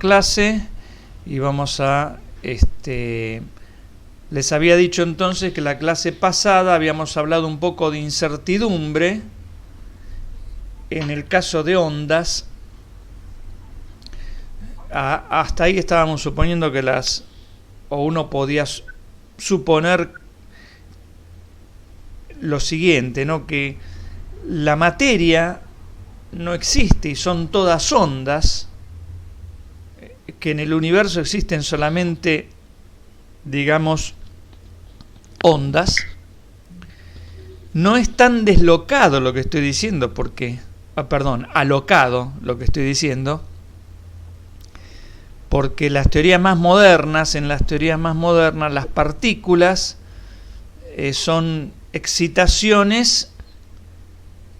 clase y vamos a les había dicho entonces que la clase pasada habíamos hablado un poco de incertidumbre en el caso de ondas. Hasta ahí estábamos suponiendo que uno podía suponer lo siguiente, ¿no? Que la materia no existe y son todas ondas, que en el universo existen solamente, digamos, ondas. No es tan deslocado lo que estoy diciendo, alocado lo que estoy diciendo, porque en las teorías más modernas, las partículas son excitaciones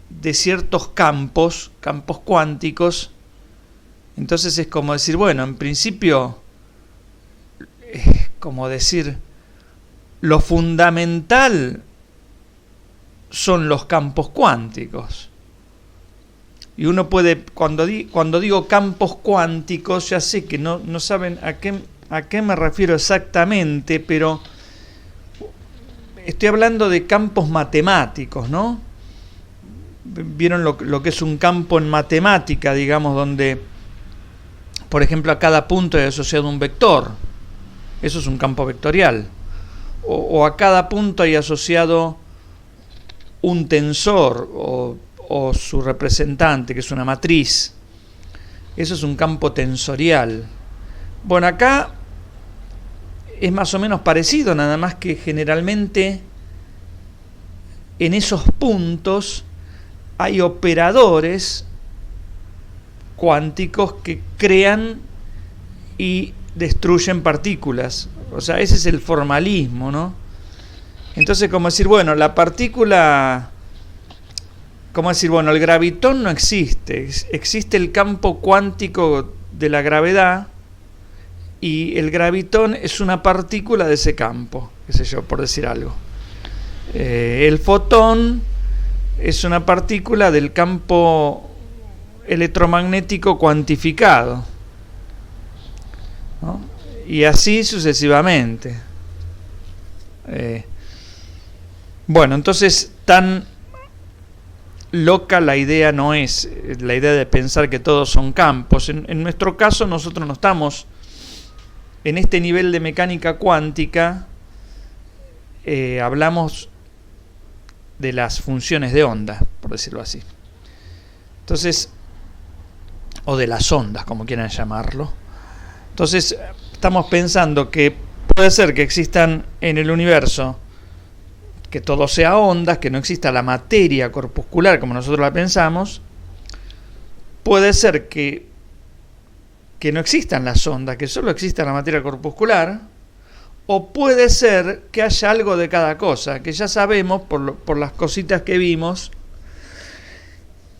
de ciertos campos cuánticos. Entonces es como decir, bueno, en principio es como decir, lo fundamental son los campos cuánticos. Y uno puede, cuando digo campos cuánticos, ya sé que no saben a qué me refiero exactamente, pero estoy hablando de campos matemáticos, ¿no? Vieron lo que es un campo en matemática, digamos, donde, por ejemplo, a cada punto hay asociado un vector. Eso es un campo vectorial. O a cada punto hay asociado un tensor o su representante, que es una matriz. Eso es un campo tensorial. Bueno, acá es más o menos parecido, nada más que generalmente en esos puntos hay operadores cuánticos que crean y destruyen partículas. O sea, ese es el formalismo, ¿no? Entonces, como decir, bueno, la partícula, como decir, bueno, el gravitón no existe. Existe el campo cuántico de la gravedad y el gravitón es una partícula de ese campo, qué sé yo, por decir algo. El fotón es una partícula del campo electromagnético cuantificado, ¿no? Y así sucesivamente. Bueno, entonces tan loca la idea no es, la idea de pensar que todos son campos. En nuestro caso nosotros no estamos en este nivel de mecánica cuántica, hablamos de las funciones de onda, por decirlo así. Entonces, o de las ondas, como quieran llamarlo. Entonces, estamos pensando que puede ser que existan en el universo, que todo sea ondas, que no exista la materia corpuscular como nosotros la pensamos. Puede ser que no existan las ondas, que solo exista la materia corpuscular. O puede ser que haya algo de cada cosa, que ya sabemos por las cositas que vimos,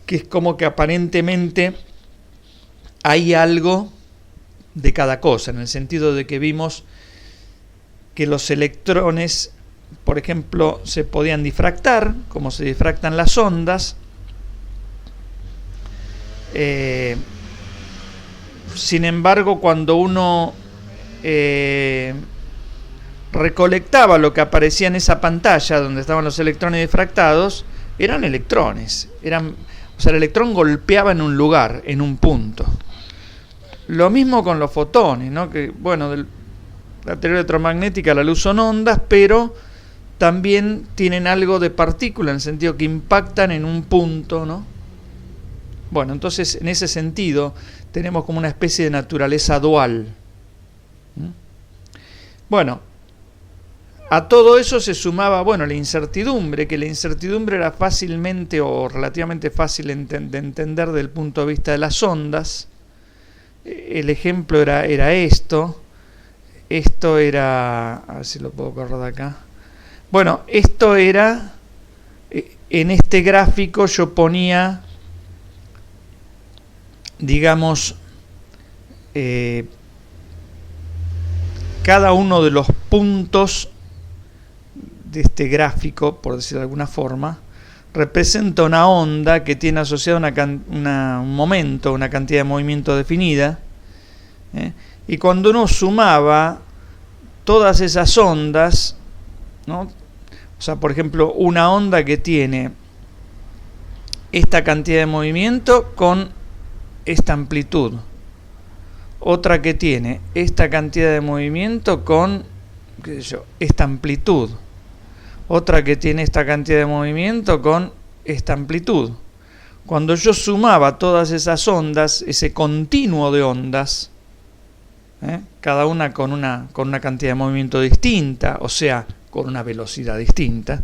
que es como que aparentemente hay algo de cada cosa, en el sentido de que vimos que los electrones, por ejemplo, se podían difractar, como se difractan las ondas. Sin embargo, cuando uno recolectaba lo que aparecía en esa pantalla donde estaban los electrones difractados, eran electrones. O sea, el electrón golpeaba en un lugar, en un punto. Lo mismo con los fotones, ¿no? Que, bueno, la teoría electromagnética, la luz son ondas, pero también tienen algo de partícula, en el sentido que impactan en un punto, ¿no? Bueno, entonces, en ese sentido, tenemos como una especie de naturaleza dual. Bueno, a todo eso se sumaba, bueno, la incertidumbre, que la incertidumbre era fácilmente o relativamente fácil de entender desde el punto de vista de las ondas. El ejemplo era esto. Esto era, a ver si lo puedo correr de acá. Bueno, esto era, en este gráfico yo ponía, digamos, cada uno de los puntos de este gráfico, por decirlo de alguna forma, representa una onda que tiene asociada un momento, una cantidad de movimiento definida, Y cuando uno sumaba todas esas ondas, ¿no? O sea, por ejemplo, una onda que tiene esta cantidad de movimiento con esta amplitud. Otra que tiene esta cantidad de movimiento con, qué sé yo, esta amplitud. Otra que tiene esta cantidad de movimiento con esta amplitud. Cuando yo sumaba todas esas ondas, ese continuo de ondas, cada una con una cantidad de movimiento distinta, o sea, con una velocidad distinta,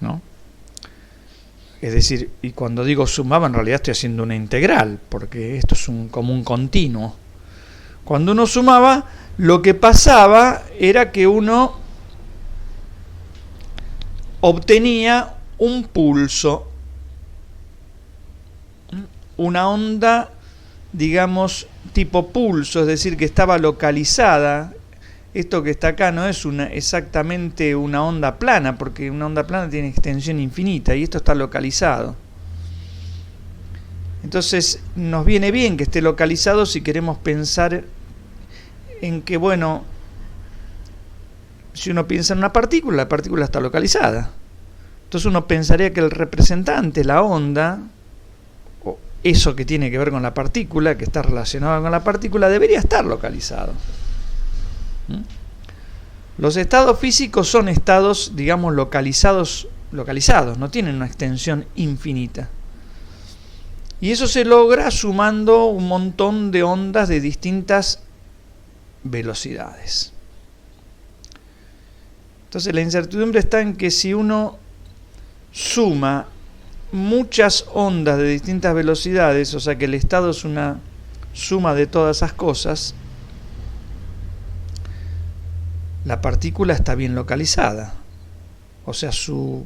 ¿no? Es decir, y cuando digo sumaba, en realidad estoy haciendo una integral, porque esto es como un continuo. Cuando uno sumaba, lo que pasaba era que uno obtenía un pulso, una onda, digamos, tipo pulso, es decir, que estaba localizada. Esto que está acá no es exactamente una onda plana, porque una onda plana tiene extensión infinita y esto está localizado. Entonces nos viene bien que esté localizado si queremos pensar en que, bueno, si uno piensa en una partícula, la partícula está localizada. Entonces uno pensaría que el representante, la onda, o eso que tiene que ver con la partícula, que está relacionado con la partícula, debería estar localizado. Los estados físicos son estados, digamos, localizados, no tienen una extensión infinita. Y eso se logra sumando un montón de ondas de distintas velocidades. Entonces la incertidumbre está en que si uno suma muchas ondas de distintas velocidades, o sea que el estado es una suma de todas esas cosas, la partícula está bien localizada. O sea, su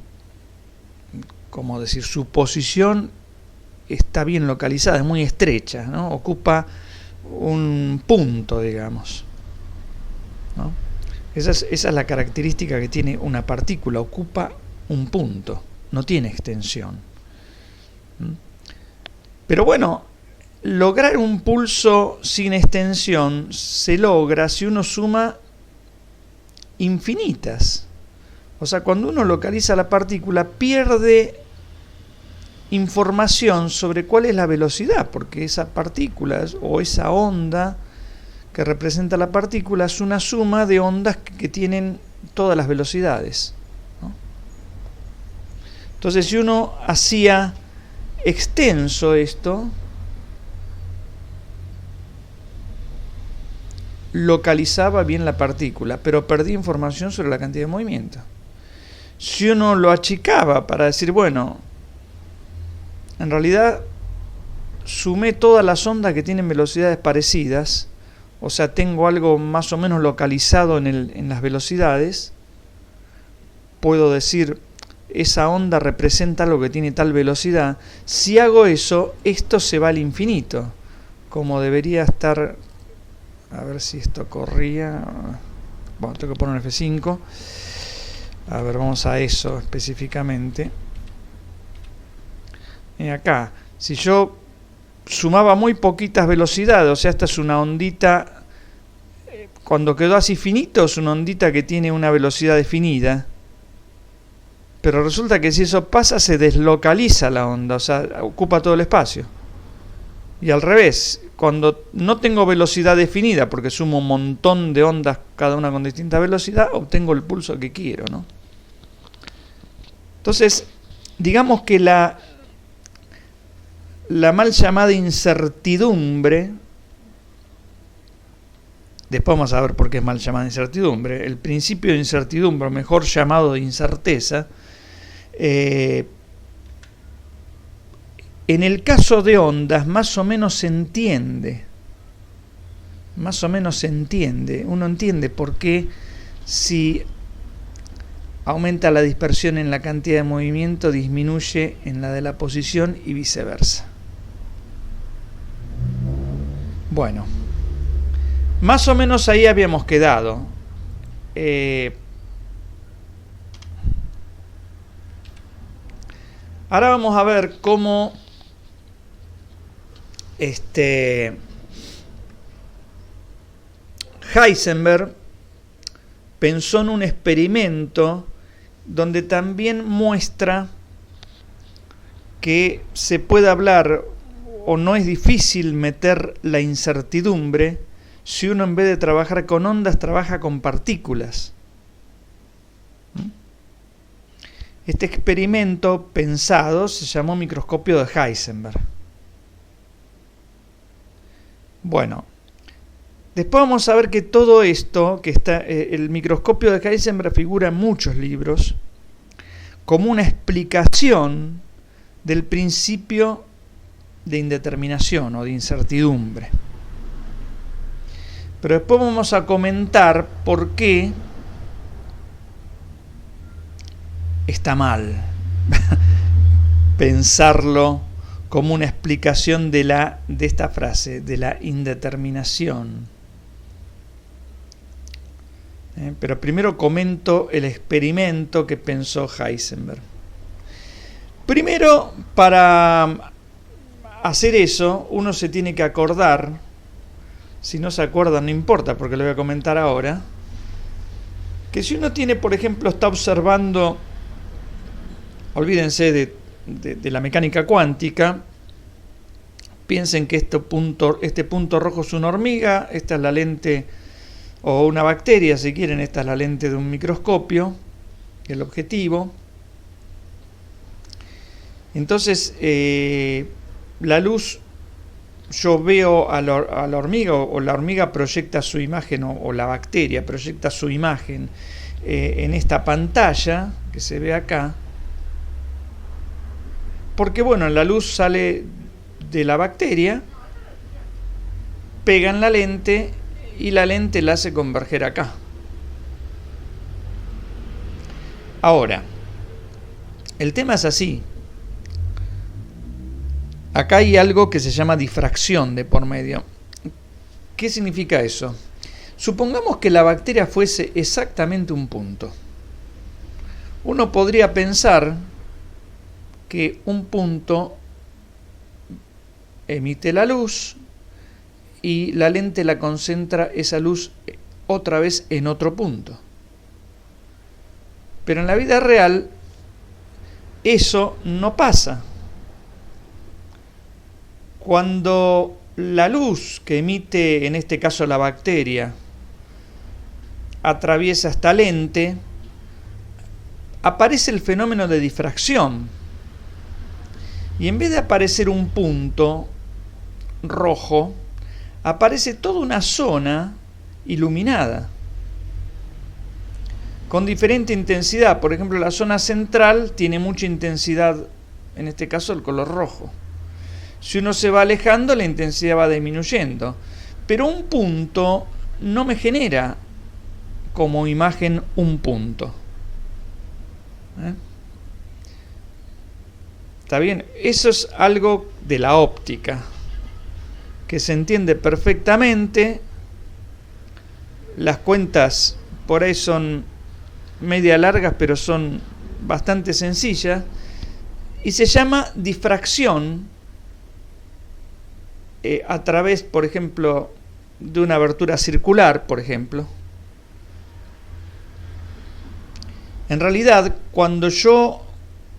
posición está bien localizada, es muy estrecha, ¿no? Ocupa un punto, digamos, ¿no? Esa es la característica que tiene una partícula, ocupa un punto, no tiene extensión. Pero bueno, lograr un pulso sin extensión se logra si uno suma infinitas. O sea, cuando uno localiza la partícula, pierde información sobre cuál es la velocidad, porque esa partícula o esa onda que representa la partícula es una suma de ondas que tienen todas las velocidades, ¿no? Entonces, si uno hacía extenso esto, localizaba bien la partícula, pero perdía información sobre la cantidad de movimiento. Si uno lo achicaba para decir, bueno, en realidad sumé todas las ondas que tienen velocidades parecidas, o sea, tengo algo más o menos localizado en las velocidades, puedo decir, esa onda representa algo que tiene tal velocidad. Si hago eso, esto se va al infinito, como debería estar. A ver si esto corría. Bueno, tengo que poner un F5. A ver, vamos a eso específicamente. Y acá, si yo sumaba muy poquitas velocidades, o sea, esta es una ondita, cuando quedó así finito, es una ondita que tiene una velocidad definida. Pero resulta que si eso pasa, se deslocaliza la onda, o sea, ocupa todo el espacio. Y al revés, cuando no tengo velocidad definida, porque sumo un montón de ondas, cada una con distinta velocidad, obtengo el pulso que quiero, ¿no? Entonces, digamos que la mal llamada incertidumbre, después vamos a ver por qué es mal llamada incertidumbre, el principio de incertidumbre, o mejor llamado de incerteza, en el caso de ondas más o menos se entiende. Uno entiende por qué si aumenta la dispersión en la cantidad de movimiento, disminuye en la de la posición y viceversa. Bueno, más o menos ahí habíamos quedado. Ahora vamos a ver cómo Heisenberg pensó en un experimento donde también muestra que se puede hablar o no es difícil meter la incertidumbre si uno en vez de trabajar con ondas trabaja con partículas. Este experimento pensado se llamó microscopio de Heisenberg. Bueno, después vamos a ver que todo esto, que está, el microscopio de Heisenberg figura en muchos libros como una explicación del principio de indeterminación o de incertidumbre. Pero después vamos a comentar por qué está mal pensarlo como una explicación de esta frase, de la indeterminación. Pero primero comento el experimento que pensó Heisenberg. Primero, para hacer eso, uno se tiene que acordar, si no se acuerda no importa porque lo voy a comentar ahora, que si uno tiene, por ejemplo, está observando, olvídense de la mecánica cuántica, piensen que este punto rojo es una hormiga, esta es la lente, o una bacteria si quieren, esta es la lente de un microscopio, el objetivo. Entonces, la luz, yo veo a la hormiga, o la hormiga proyecta su imagen, o la bacteria proyecta su imagen en esta pantalla que se ve acá, porque bueno, la luz sale de la bacteria, pega en la lente y la lente la hace converger acá. Ahora, el tema es así. Acá hay algo que se llama difracción de por medio. ¿Qué significa eso? Supongamos que la bacteria fuese exactamente un punto. Uno podría pensar que un punto emite la luz y la lente la concentra esa luz otra vez en otro punto. Pero en la vida real eso no pasa. Cuando la luz que emite, en este caso la bacteria, atraviesa esta lente, aparece el fenómeno de difracción. Y en vez de aparecer un punto rojo, aparece toda una zona iluminada, con diferente intensidad. Por ejemplo, la zona central tiene mucha intensidad, en este caso el color rojo. Si uno se va alejando, la intensidad va disminuyendo. Pero un punto no me genera como imagen un punto. ¿Está bien? Eso es algo de la óptica, que se entiende perfectamente. Las cuentas por ahí son media largas, pero son bastante sencillas. Y se llama difracción a través, por ejemplo, de una abertura circular, por ejemplo. En realidad, cuando yo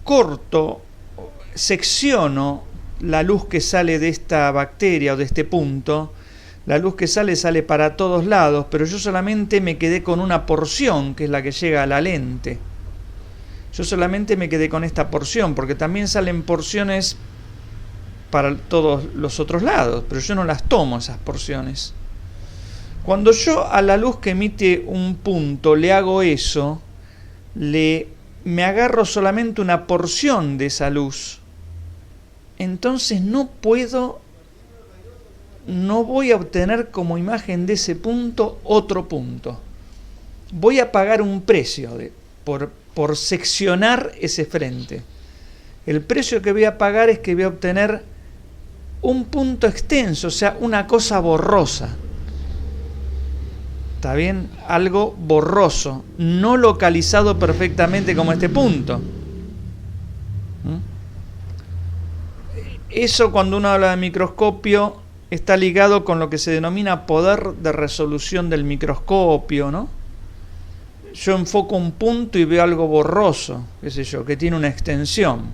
corto, secciono la luz que sale de esta bacteria o de este punto, la luz que sale para todos lados, pero yo solamente me quedé con una porción, que es la que llega a la lente. Yo solamente me quedé con esta porción, porque también salen porciones para todos los otros lados, pero yo no las tomo esas porciones. Cuando yo a la luz que emite un punto le hago eso, me agarro solamente una porción de esa luz, entonces no voy a obtener como imagen de ese punto otro punto. Voy a pagar un precio por seccionar ese frente. El precio que voy a pagar es que voy a obtener un punto extenso, o sea, una cosa borrosa. ¿Está bien? Algo borroso, no localizado perfectamente como este punto. Eso, cuando uno habla de microscopio, está ligado con lo que se denomina poder de resolución del microscopio, ¿no? Yo enfoco un punto y veo algo borroso, qué sé yo, que tiene una extensión.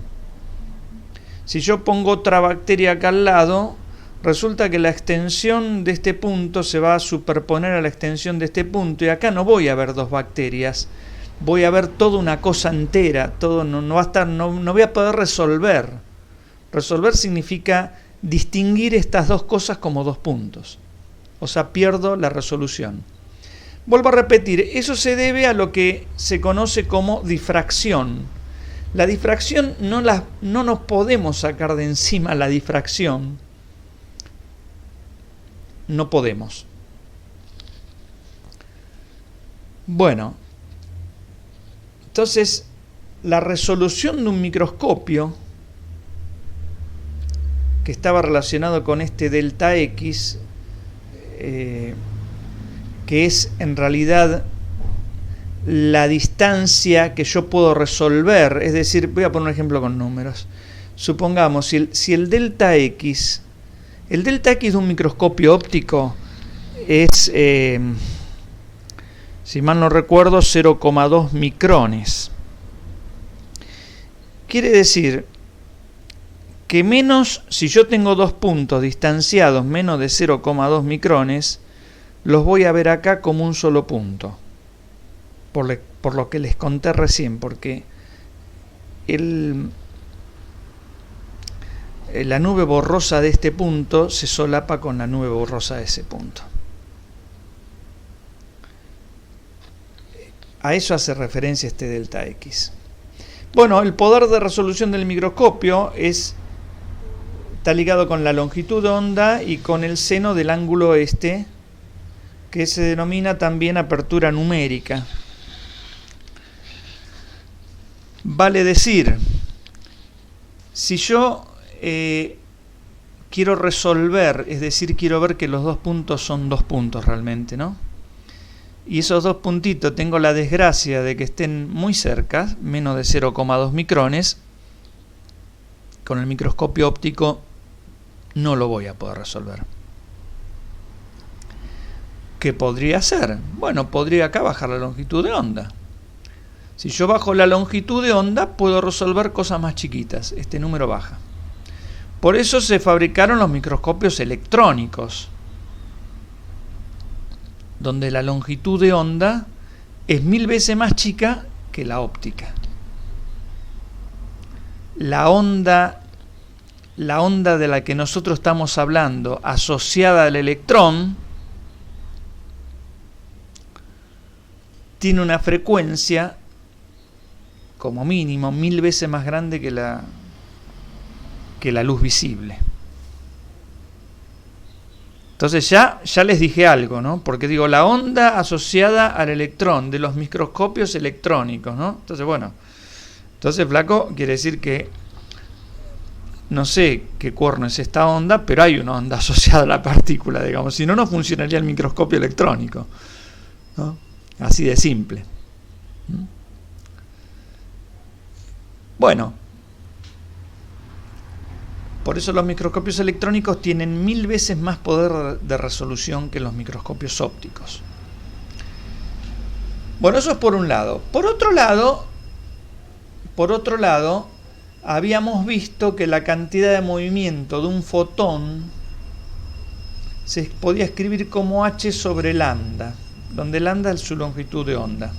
Si yo pongo otra bacteria acá al lado, resulta que la extensión de este punto se va a superponer a la extensión de este punto, y acá no voy a ver dos bacterias, voy a ver toda una cosa entera, todo no va a estar, no voy a poder resolver. Resolver significa distinguir estas dos cosas como dos puntos. O sea, pierdo la resolución. Vuelvo a repetir, eso se debe a lo que se conoce como difracción. La difracción no nos podemos sacar de encima la difracción. No podemos. Bueno, entonces la resolución de un microscopio, que estaba relacionado con este delta X, que es en realidad la distancia que yo puedo resolver. Es decir, voy a poner un ejemplo con números. Supongamos, si el delta X de un microscopio óptico es, si mal no recuerdo, 0,2 micrones. Quiere decir que si yo tengo dos puntos distanciados menos de 0,2 micrones, los voy a ver acá como un solo punto. Por lo que les conté recién, porque la nube borrosa de este punto se solapa con la nube borrosa de ese punto. A eso hace referencia este delta X. Bueno, el poder de resolución del microscopio está ligado con la longitud de onda y con el seno del ángulo este, que se denomina también apertura numérica. Vale decir, si yo quiero resolver, es decir, quiero ver que los dos puntos son dos puntos realmente, ¿no? Y esos dos puntitos tengo la desgracia de que estén muy cerca, menos de 0,2 micrones, con el microscopio óptico no lo voy a poder resolver. ¿Qué podría hacer? Bueno, podría acá bajar la longitud de onda. Si yo bajo la longitud de onda, puedo resolver cosas más chiquitas. Este número baja. Por eso se fabricaron los microscopios electrónicos, donde la longitud de onda es 1000 veces más chica que la óptica. La onda de la que nosotros estamos hablando, asociada al electrón, tiene una frecuencia como mínimo 1000 veces más grande que la luz visible. Entonces ya les dije algo, ¿no? Porque digo, la onda asociada al electrón de los microscopios electrónicos, ¿no? Entonces flaco, quiere decir que no sé qué cuerno es esta onda, pero hay una onda asociada a la partícula, digamos. Si no, no funcionaría el microscopio electrónico, ¿no? Así de simple. Bueno, por eso los microscopios electrónicos tienen 1000 veces más poder de resolución que los microscopios ópticos. Bueno, eso es por un lado. Por otro lado, habíamos visto que la cantidad de movimiento de un fotón se podía escribir como h sobre lambda, donde lambda es su longitud de onda.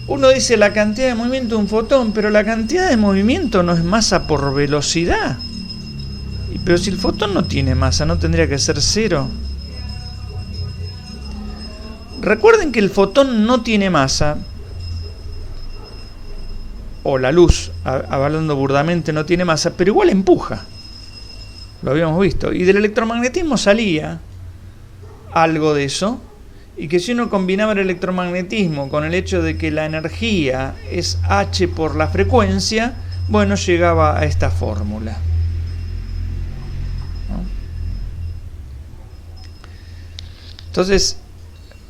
Uno dice la cantidad de movimiento de un fotón, pero la cantidad de movimiento no es masa por velocidad. Pero si el fotón no tiene masa, ¿no tendría que ser cero? Recuerden que el fotón no tiene masa, o la luz, hablando burdamente, no tiene masa, pero igual empuja. Lo habíamos visto. Y del electromagnetismo salía algo de eso. Y que si uno combinaba el electromagnetismo con el hecho de que la energía es h por la frecuencia, bueno, llegaba a esta fórmula, ¿no? Entonces,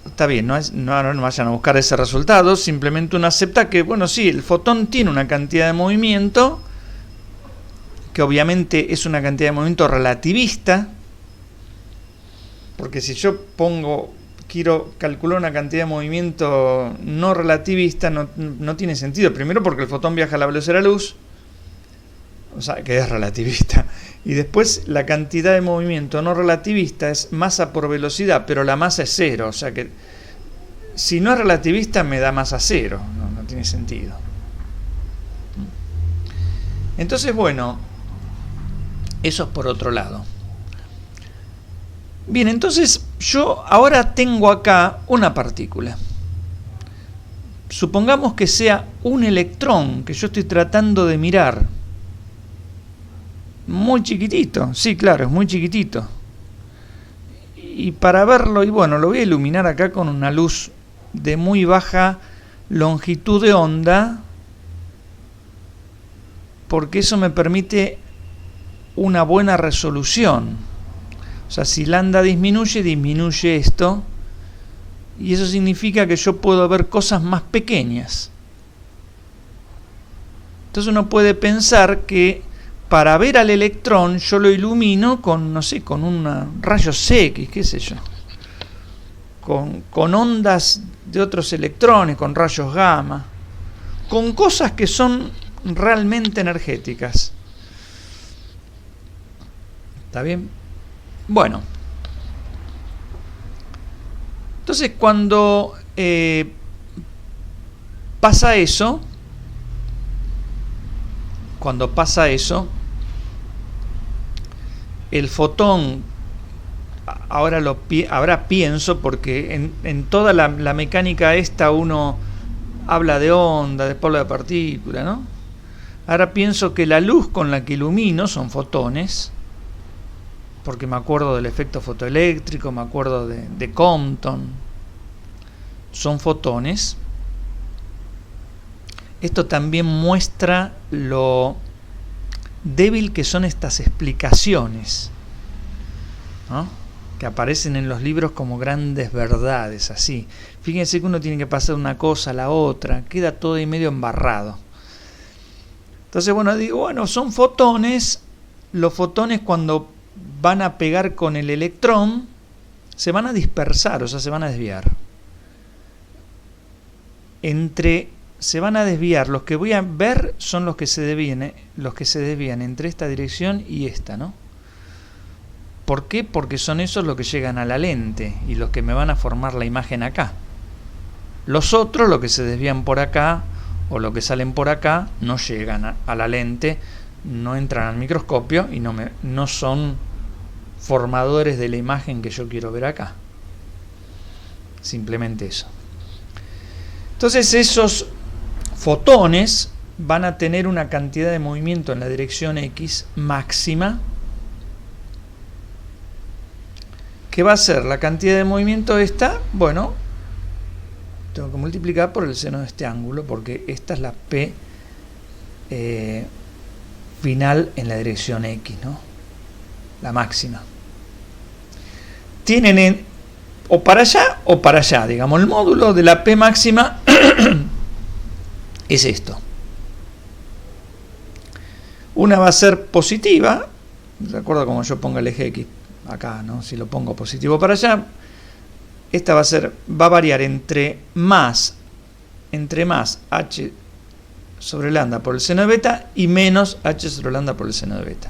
está bien, no vayan a buscar ese resultado, simplemente uno acepta que, bueno, sí, el fotón tiene una cantidad de movimiento que obviamente es una cantidad de movimiento relativista, porque si yo quiero calcular una cantidad de movimiento no relativista, no tiene sentido. Primero porque el fotón viaja a la velocidad de la luz, o sea, que es relativista. Y después la cantidad de movimiento no relativista es masa por velocidad, pero la masa es cero. O sea que si no es relativista me da masa cero. No tiene sentido. Entonces, bueno, eso es por otro lado. Bien, entonces yo ahora tengo acá una partícula. Supongamos que sea un electrón que yo estoy tratando de mirar. Muy chiquitito, sí, claro, es muy chiquitito. Y para verlo, y bueno, lo voy a iluminar acá con una luz de muy baja longitud de onda, porque eso me permite una buena resolución. O sea, si lambda disminuye esto, y eso significa que yo puedo ver cosas más pequeñas. Entonces uno puede pensar que para ver al electrón yo lo ilumino con, no sé, con rayos X, qué sé yo, con ondas de otros electrones, con rayos gamma, con cosas que son realmente energéticas. ¿Está bien? Bueno, entonces cuando pasa eso, el fotón, ahora pienso, porque en toda la mecánica esta uno habla de onda, de polvo de partícula, ¿no? Ahora pienso que la luz con la que ilumino son fotones, porque me acuerdo del efecto fotoeléctrico, me acuerdo de Compton, son fotones. Esto también muestra lo débil que son estas explicaciones, ¿no?, que aparecen en los libros como grandes verdades, así. Fíjense que uno tiene que pasar una cosa a la otra, queda todo ahí medio embarrado. Entonces, bueno, digo, son fotones. Los fotones, cuando van a pegar con el electrón, se van a dispersar, o sea, se van a desviar. Se van a desviar, los que voy a ver son los que se desvían entre esta dirección y esta, ¿no? ¿Por qué? Porque son esos los que llegan a la lente y los que me van a formar la imagen acá. Los otros, los que se desvían por acá o los que salen por acá, no llegan a la lente, no entran al microscopio y no son formadores de la imagen que yo quiero ver acá. Simplemente eso. Entonces esos fotones van a tener una cantidad de movimiento en la dirección X máxima, que va a ser la cantidad de movimiento esta, bueno, tengo que multiplicar por el seno de este ángulo, porque esta es la P final en la dirección X, ¿no? La máxima. Tienen o para allá, digamos, el módulo de la P máxima es esto. Una va a ser positiva, de acuerdo a como yo ponga el eje X acá, ¿no? Si lo pongo positivo para allá, esta va a variar entre más h sobre lambda por el seno de beta y menos h sobre lambda por el seno de beta.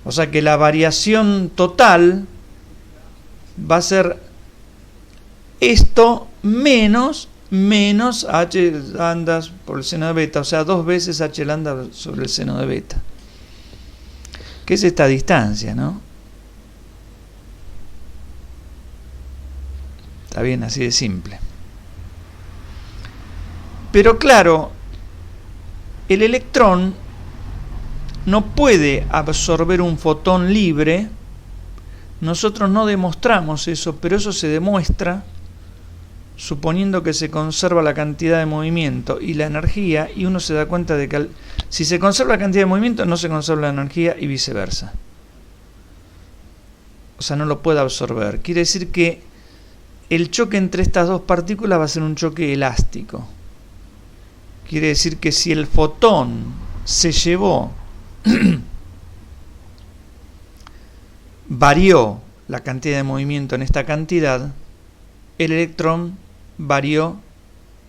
O sea que la variación total va a ser esto menos h lambda por el seno de beta, o sea, 2 veces h lambda sobre el seno de beta, que es esta distancia, ¿no? Está bien, así de simple. Pero claro, el electrón no puede absorber un fotón libre. Nosotros no demostramos eso, pero eso se demuestra suponiendo que se conserva la cantidad de movimiento y la energía, y uno se da cuenta de que si se conserva la cantidad de movimiento, no se conserva la energía y viceversa. O sea, no lo puede absorber. Quiere decir que el choque entre estas dos partículas va a ser un choque elástico. Quiere decir que si el fotón se llevó, varió la cantidad de movimiento en esta cantidad, el electrón varió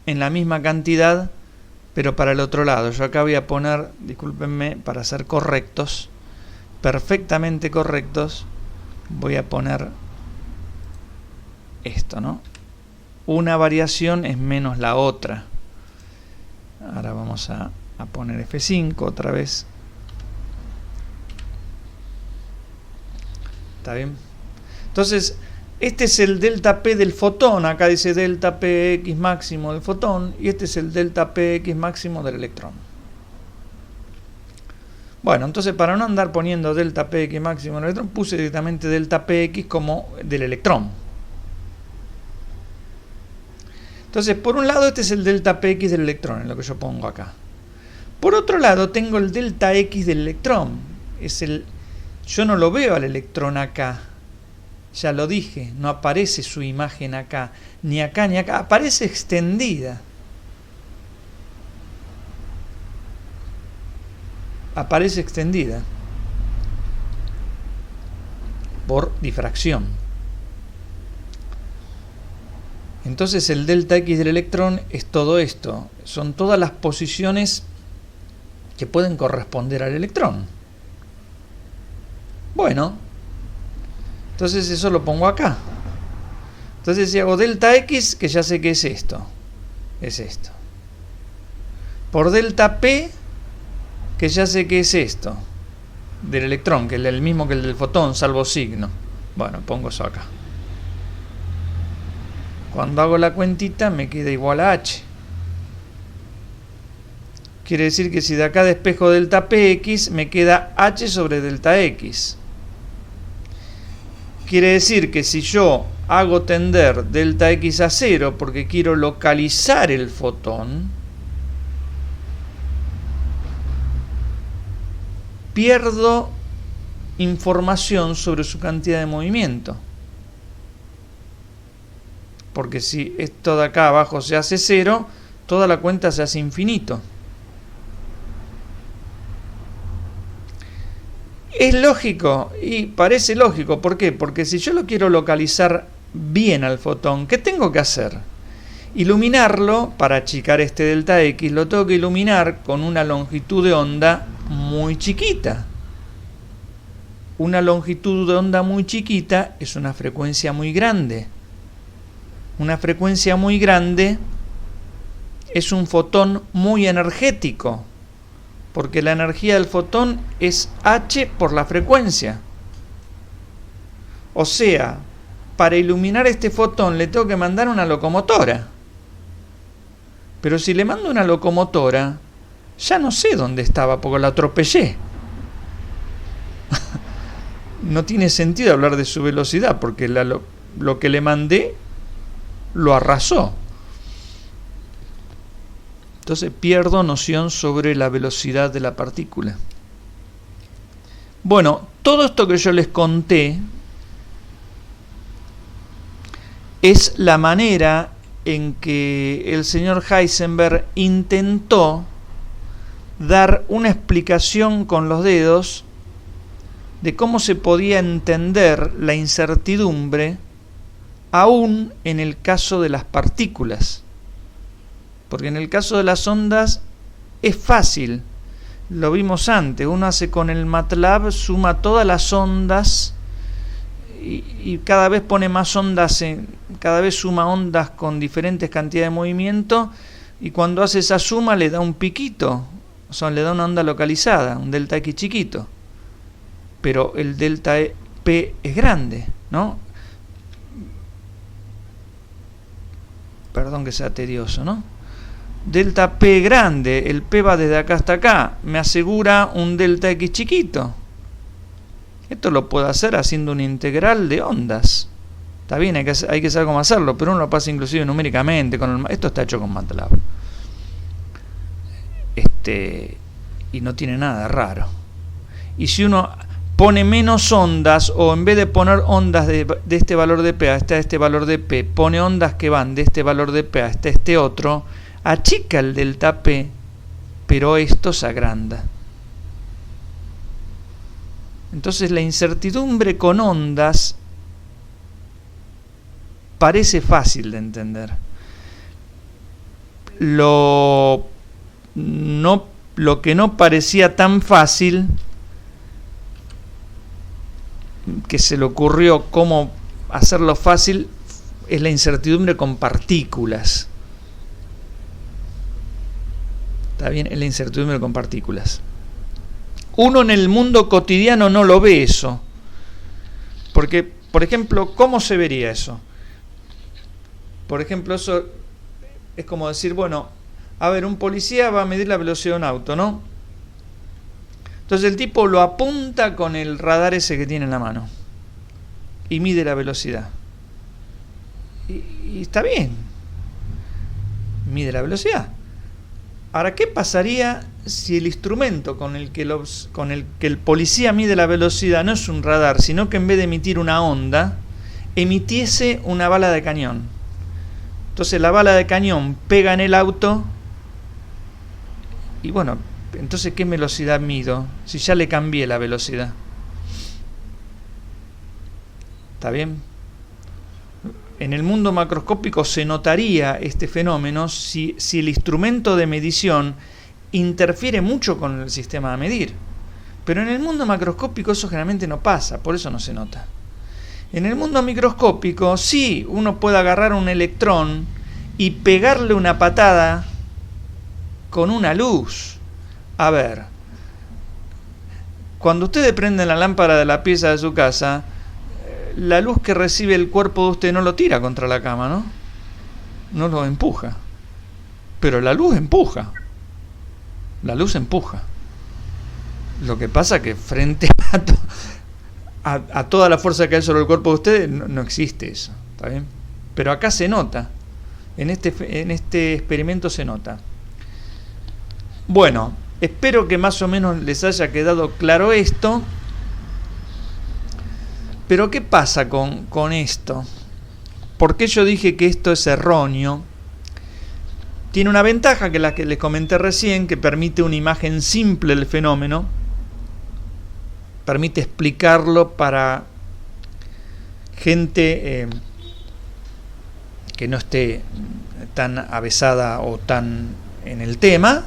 en la misma cantidad, pero para el otro lado. Yo acá voy a poner, discúlpenme, para ser correctos, perfectamente correctos, voy a poner esto, ¿no? Una variación es menos la otra. Ahora vamos a poner F5 otra vez. ¿Está bien? Entonces, este es el delta P del fotón. Acá dice delta Px máximo del fotón. Y este es el delta Px máximo del electrón. Bueno, entonces para no andar poniendo delta Px máximo del electrón, puse directamente delta Px como del electrón. Entonces, por un lado, este es el delta Px del electrón, en lo que yo pongo acá. Por otro lado, tengo el delta X del electrón. Yo no lo veo al electrón acá. Ya lo dije, no aparece su imagen acá, ni acá, ni acá. Aparece extendida. Aparece extendida por difracción. Entonces el delta X del electrón es todo esto. Son todas las posiciones que pueden corresponder al electrón. Bueno, entonces eso lo pongo acá. Entonces si hago delta X, que ya sé que es esto. Es esto. Por delta P, que ya sé que es esto. Del electrón, que es el mismo que el del fotón, salvo signo. Bueno, pongo eso acá. Cuando hago la cuentita me queda igual a H. Quiere decir que si de acá despejo delta Px, me queda H sobre delta X. Quiere decir que si yo hago tender delta X a 0 porque quiero localizar el fotón, pierdo información sobre su cantidad de movimiento. Porque si esto de acá abajo se hace 0, toda la cuenta se hace infinito. Es lógico y parece lógico. ¿Por qué? Porque si yo lo quiero localizar bien al fotón, ¿qué tengo que hacer? Iluminarlo, para achicar este delta X, lo tengo que iluminar con una longitud de onda muy chiquita. Una longitud de onda muy chiquita es una frecuencia muy grande. Una frecuencia muy grande es un fotón muy energético, porque la energía del fotón es H por la frecuencia. O sea, para iluminar este fotón le tengo que mandar una locomotora. Pero si le mando una locomotora, ya no sé dónde estaba porque la atropellé. No tiene sentido hablar de su velocidad porque lo que le mandé lo arrasó. Entonces pierdo noción sobre la velocidad de la partícula. Bueno, todo esto que yo les conté es la manera en que el señor Heisenberg intentó dar una explicación con los dedos de cómo se podía entender la incertidumbre aún en el caso de las partículas. Porque en el caso de las ondas es fácil, lo vimos antes, uno hace con el MATLAB, suma todas las ondas y cada vez pone más ondas, cada vez suma ondas con diferentes cantidades de movimiento y cuando hace esa suma le da un piquito, o sea, le da una onda localizada, un delta X chiquito, pero el delta P es grande, ¿no? Perdón que sea tedioso, ¿no? Delta P grande, el P va desde acá hasta acá, me asegura un delta X chiquito. Esto lo puedo hacer haciendo una integral de ondas. Está bien, hay que saber cómo hacerlo, pero uno lo pasa inclusive numéricamente. Esto está hecho con MATLAB. Y no tiene nada de raro. Y si uno pone menos ondas, o en vez de poner ondas de este valor de P hasta este valor de P, pone ondas que van de este valor de P hasta este otro, achica el delta P pero esto se agranda. Entonces la incertidumbre con ondas parece fácil de entender. Lo que no parecía tan fácil, que se le ocurrió cómo hacerlo fácil, es la incertidumbre con partículas. ¿Está bien? Es la incertidumbre con partículas. Uno en el mundo cotidiano no lo ve eso. Porque, por ejemplo, ¿cómo se vería eso? Por ejemplo, eso es como decir, bueno, a ver, un policía va a medir la velocidad de un auto, ¿no? Entonces el tipo lo apunta con el radar ese que tiene en la mano y mide la velocidad. Y está bien. Mide la velocidad. Ahora, ¿qué pasaría si el instrumento con el que el policía mide la velocidad no es un radar, sino que en vez de emitir una onda, emitiese una bala de cañón? Entonces la bala de cañón pega en el auto y bueno, entonces ¿qué velocidad mido? Si ya le cambié la velocidad. ¿Está bien? En el mundo macroscópico se notaría este fenómeno si el instrumento de medición interfiere mucho con el sistema de medir. Pero en el mundo macroscópico eso generalmente no pasa, por eso no se nota. En el mundo microscópico sí, uno puede agarrar un electrón y pegarle una patada con una luz. A ver, cuando ustedes prenden la lámpara de la pieza de su casa, la luz que recibe el cuerpo de usted no lo tira contra la cama, ¿no? No lo empuja. Pero la luz empuja. La luz empuja. Lo que pasa que frente a toda la fuerza que hay sobre el cuerpo de usted, no existe eso. ¿Está bien? Pero acá se nota. En este experimento se nota. Bueno, espero que más o menos les haya quedado claro esto. Pero ¿qué pasa con esto? ¿Por qué yo dije que esto es erróneo? Tiene una ventaja, que la que les comenté recién, que permite una imagen simple del fenómeno, permite explicarlo para gente que no esté tan avesada o tan en el tema,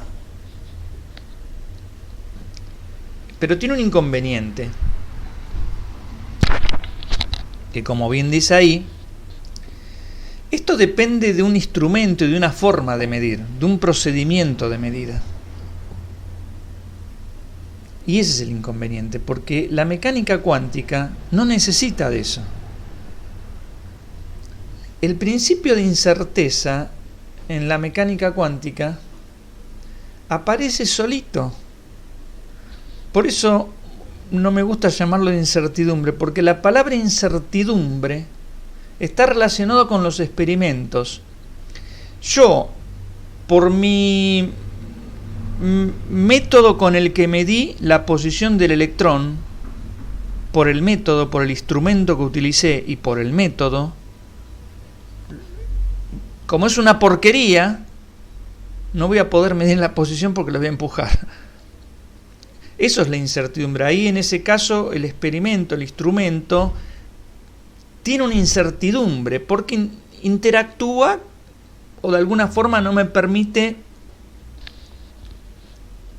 pero tiene un inconveniente, que como bien dice ahí, esto depende de un instrumento y de una forma de medir, de un procedimiento de medida. Y ese es el inconveniente, porque la mecánica cuántica no necesita de eso. El principio de incerteza en la mecánica cuántica aparece solito. Por eso no me gusta llamarlo de incertidumbre, porque la palabra incertidumbre está relacionado con los experimentos. Yo, por mi método con el que medí la posición del electrón, por el método, por el instrumento que utilicé y por el método, como es una porquería, no voy a poder medir la posición porque lo voy a empujar. Eso es la incertidumbre. Ahí, en ese caso, el experimento, el instrumento, tiene una incertidumbre porque interactúa o de alguna forma no me permite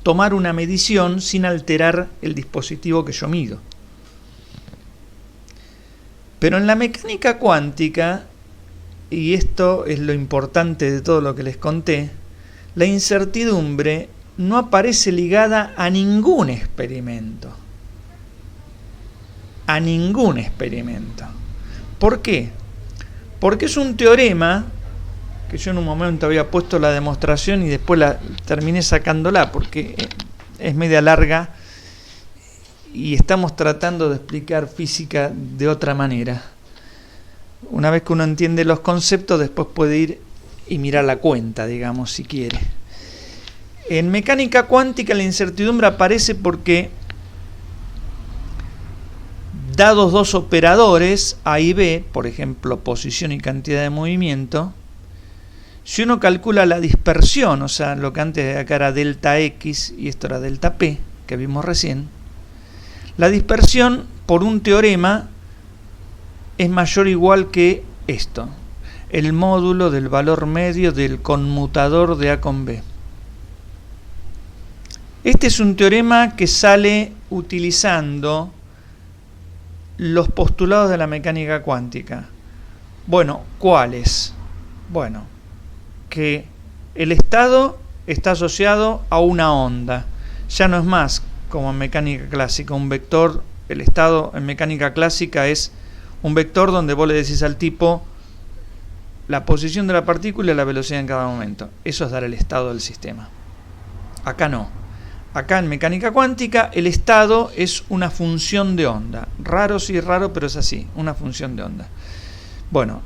tomar una medición sin alterar el dispositivo que yo mido. Pero en la mecánica cuántica, y esto es lo importante de todo lo que les conté, la incertidumbre no aparece ligada a ningún experimento. A ningún experimento. ¿Por qué? Porque es un teorema que yo en un momento había puesto la demostración y después la terminé sacándola porque es media larga y estamos tratando de explicar física de otra manera. Una vez que uno entiende los conceptos, después puede ir y mirar la cuenta, digamos, si quiere. En mecánica cuántica la incertidumbre aparece porque, dados dos operadores, A y B, por ejemplo, posición y cantidad de movimiento, Si uno calcula la dispersión, o sea, lo que antes acá era delta X y esto era delta P, que vimos recién, la dispersión por un teorema es mayor o igual que esto, el módulo del valor medio del conmutador de A con B. Este es un teorema que sale utilizando los postulados de la mecánica cuántica. Bueno, ¿cuáles? Bueno, que el estado está asociado a una onda. Ya no es más como en mecánica clásica un vector. El estado en mecánica clásica es un vector donde vos le decís al tipo la posición de la partícula y la velocidad en cada momento. Eso es dar el estado del sistema. Acá no. Acá en mecánica cuántica el estado es una función de onda. Raro, sí, raro, pero es así, una función de onda. Bueno,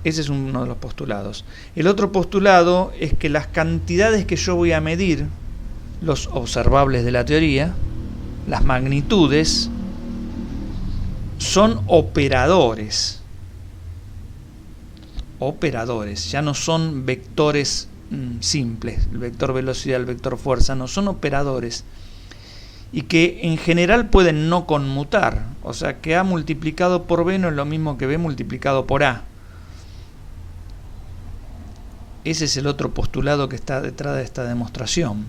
ese es uno de los postulados. El otro postulado es que las cantidades que yo voy a medir, los observables de la teoría, las magnitudes, son operadores. Operadores, ya no son vectores simples, el vector velocidad, el vector fuerza, no, son operadores. Y que en general pueden no conmutar, o sea que A multiplicado por B no es lo mismo que B multiplicado por A. Ese es el otro postulado que está detrás de esta demostración.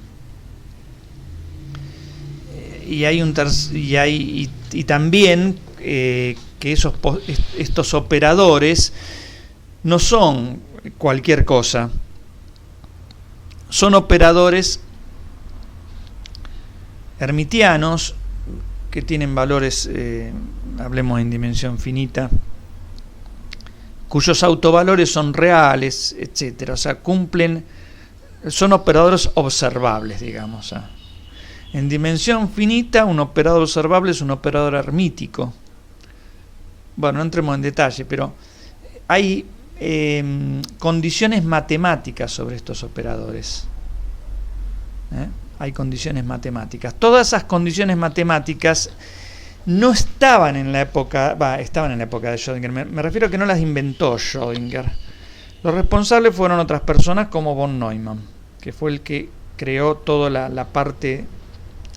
Y también que estos operadores no son cualquier cosa. Son operadores hermitianos que tienen valores, hablemos en dimensión finita, cuyos autovalores son reales, etcétera. O sea, son operadores observables, digamos. En dimensión finita, un operador observable es un operador hermítico. Bueno, no entremos en detalle, pero hay condiciones matemáticas sobre estos operadores. Hay condiciones matemáticas. Todas esas condiciones matemáticas no estaban en la época, estaban en la época de Schrödinger. Me refiero a que no las inventó Schrödinger. Los responsables fueron otras personas como von Neumann, que fue el que creó toda la parte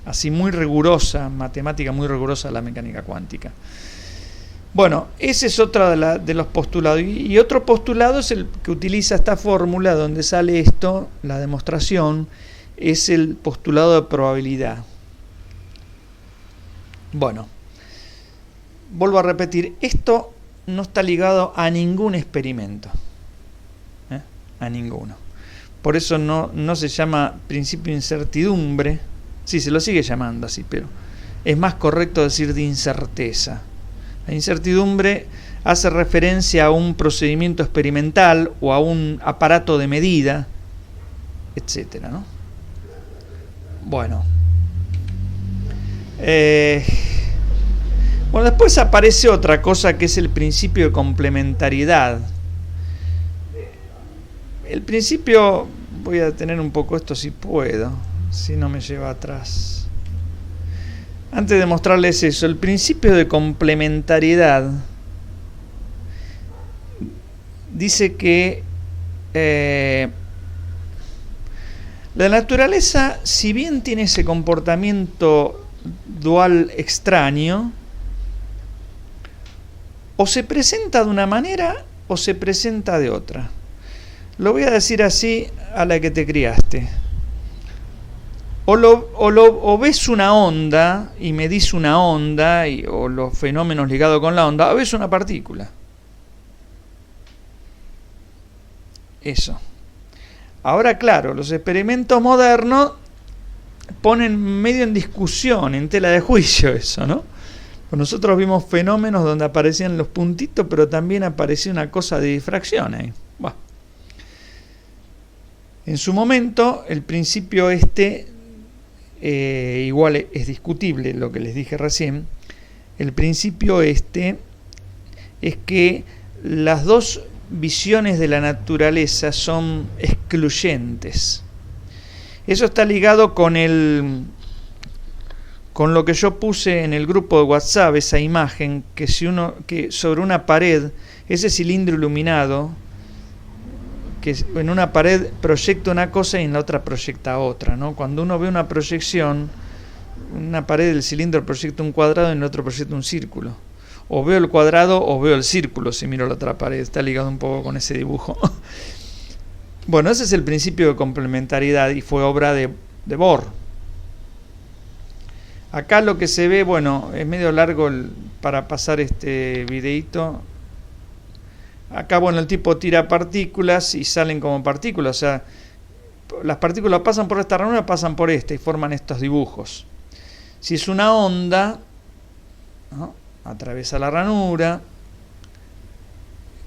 así muy rigurosa, matemática muy rigurosa de la mecánica cuántica. Bueno, ese es otro de los postulados. Y otro postulado es el que utiliza esta fórmula donde sale esto, la demostración, es el postulado de probabilidad. Bueno, vuelvo a repetir, esto no está ligado a ningún experimento, a ninguno. Por eso no se llama principio de incertidumbre. Sí, se lo sigue llamando así, pero es más correcto decir de incerteza. La incertidumbre hace referencia a un procedimiento experimental o a un aparato de medida, etcétera, ¿no? Bueno. Bueno, después aparece otra cosa que es el principio de complementariedad. El principio, voy a detener un poco esto si puedo, si no me lleva atrás. Antes de mostrarles eso, el principio de complementariedad dice que la naturaleza, si bien tiene ese comportamiento dual extraño, o se presenta de una manera o se presenta de otra. Lo voy a decir así a la que te criaste. O ves una onda y medís una onda o los fenómenos ligados con la onda, o ves una partícula. Eso. Ahora, claro, los experimentos modernos ponen medio en discusión, en tela de juicio eso, ¿no? Pues nosotros vimos fenómenos donde aparecían los puntitos, pero también aparecía una cosa de difracción ahí. Bueno. En su momento, el principio igual es discutible lo que les dije recién. El principio es que las dos visiones de la naturaleza son excluyentes. Eso está ligado con lo que yo puse en el grupo de WhatsApp, esa imagen que sobre una pared, ese cilindro iluminado que en una pared proyecta una cosa y en la otra proyecta otra, ¿no? Cuando uno ve una proyección, una pared del cilindro proyecta un cuadrado y en el otro proyecta un círculo. O veo el cuadrado o veo el círculo si miro la otra pared. Está ligado un poco con ese dibujo. Bueno, ese es el principio de complementariedad y fue obra de Bohr. Acá lo que se ve, bueno, es medio largo para pasar este videíto. Acá, bueno, el tipo tira partículas y salen como partículas. O sea, las partículas pasan por esta ranura, pasan por esta y forman estos dibujos. Si es una onda, ¿no?, atraviesa la ranura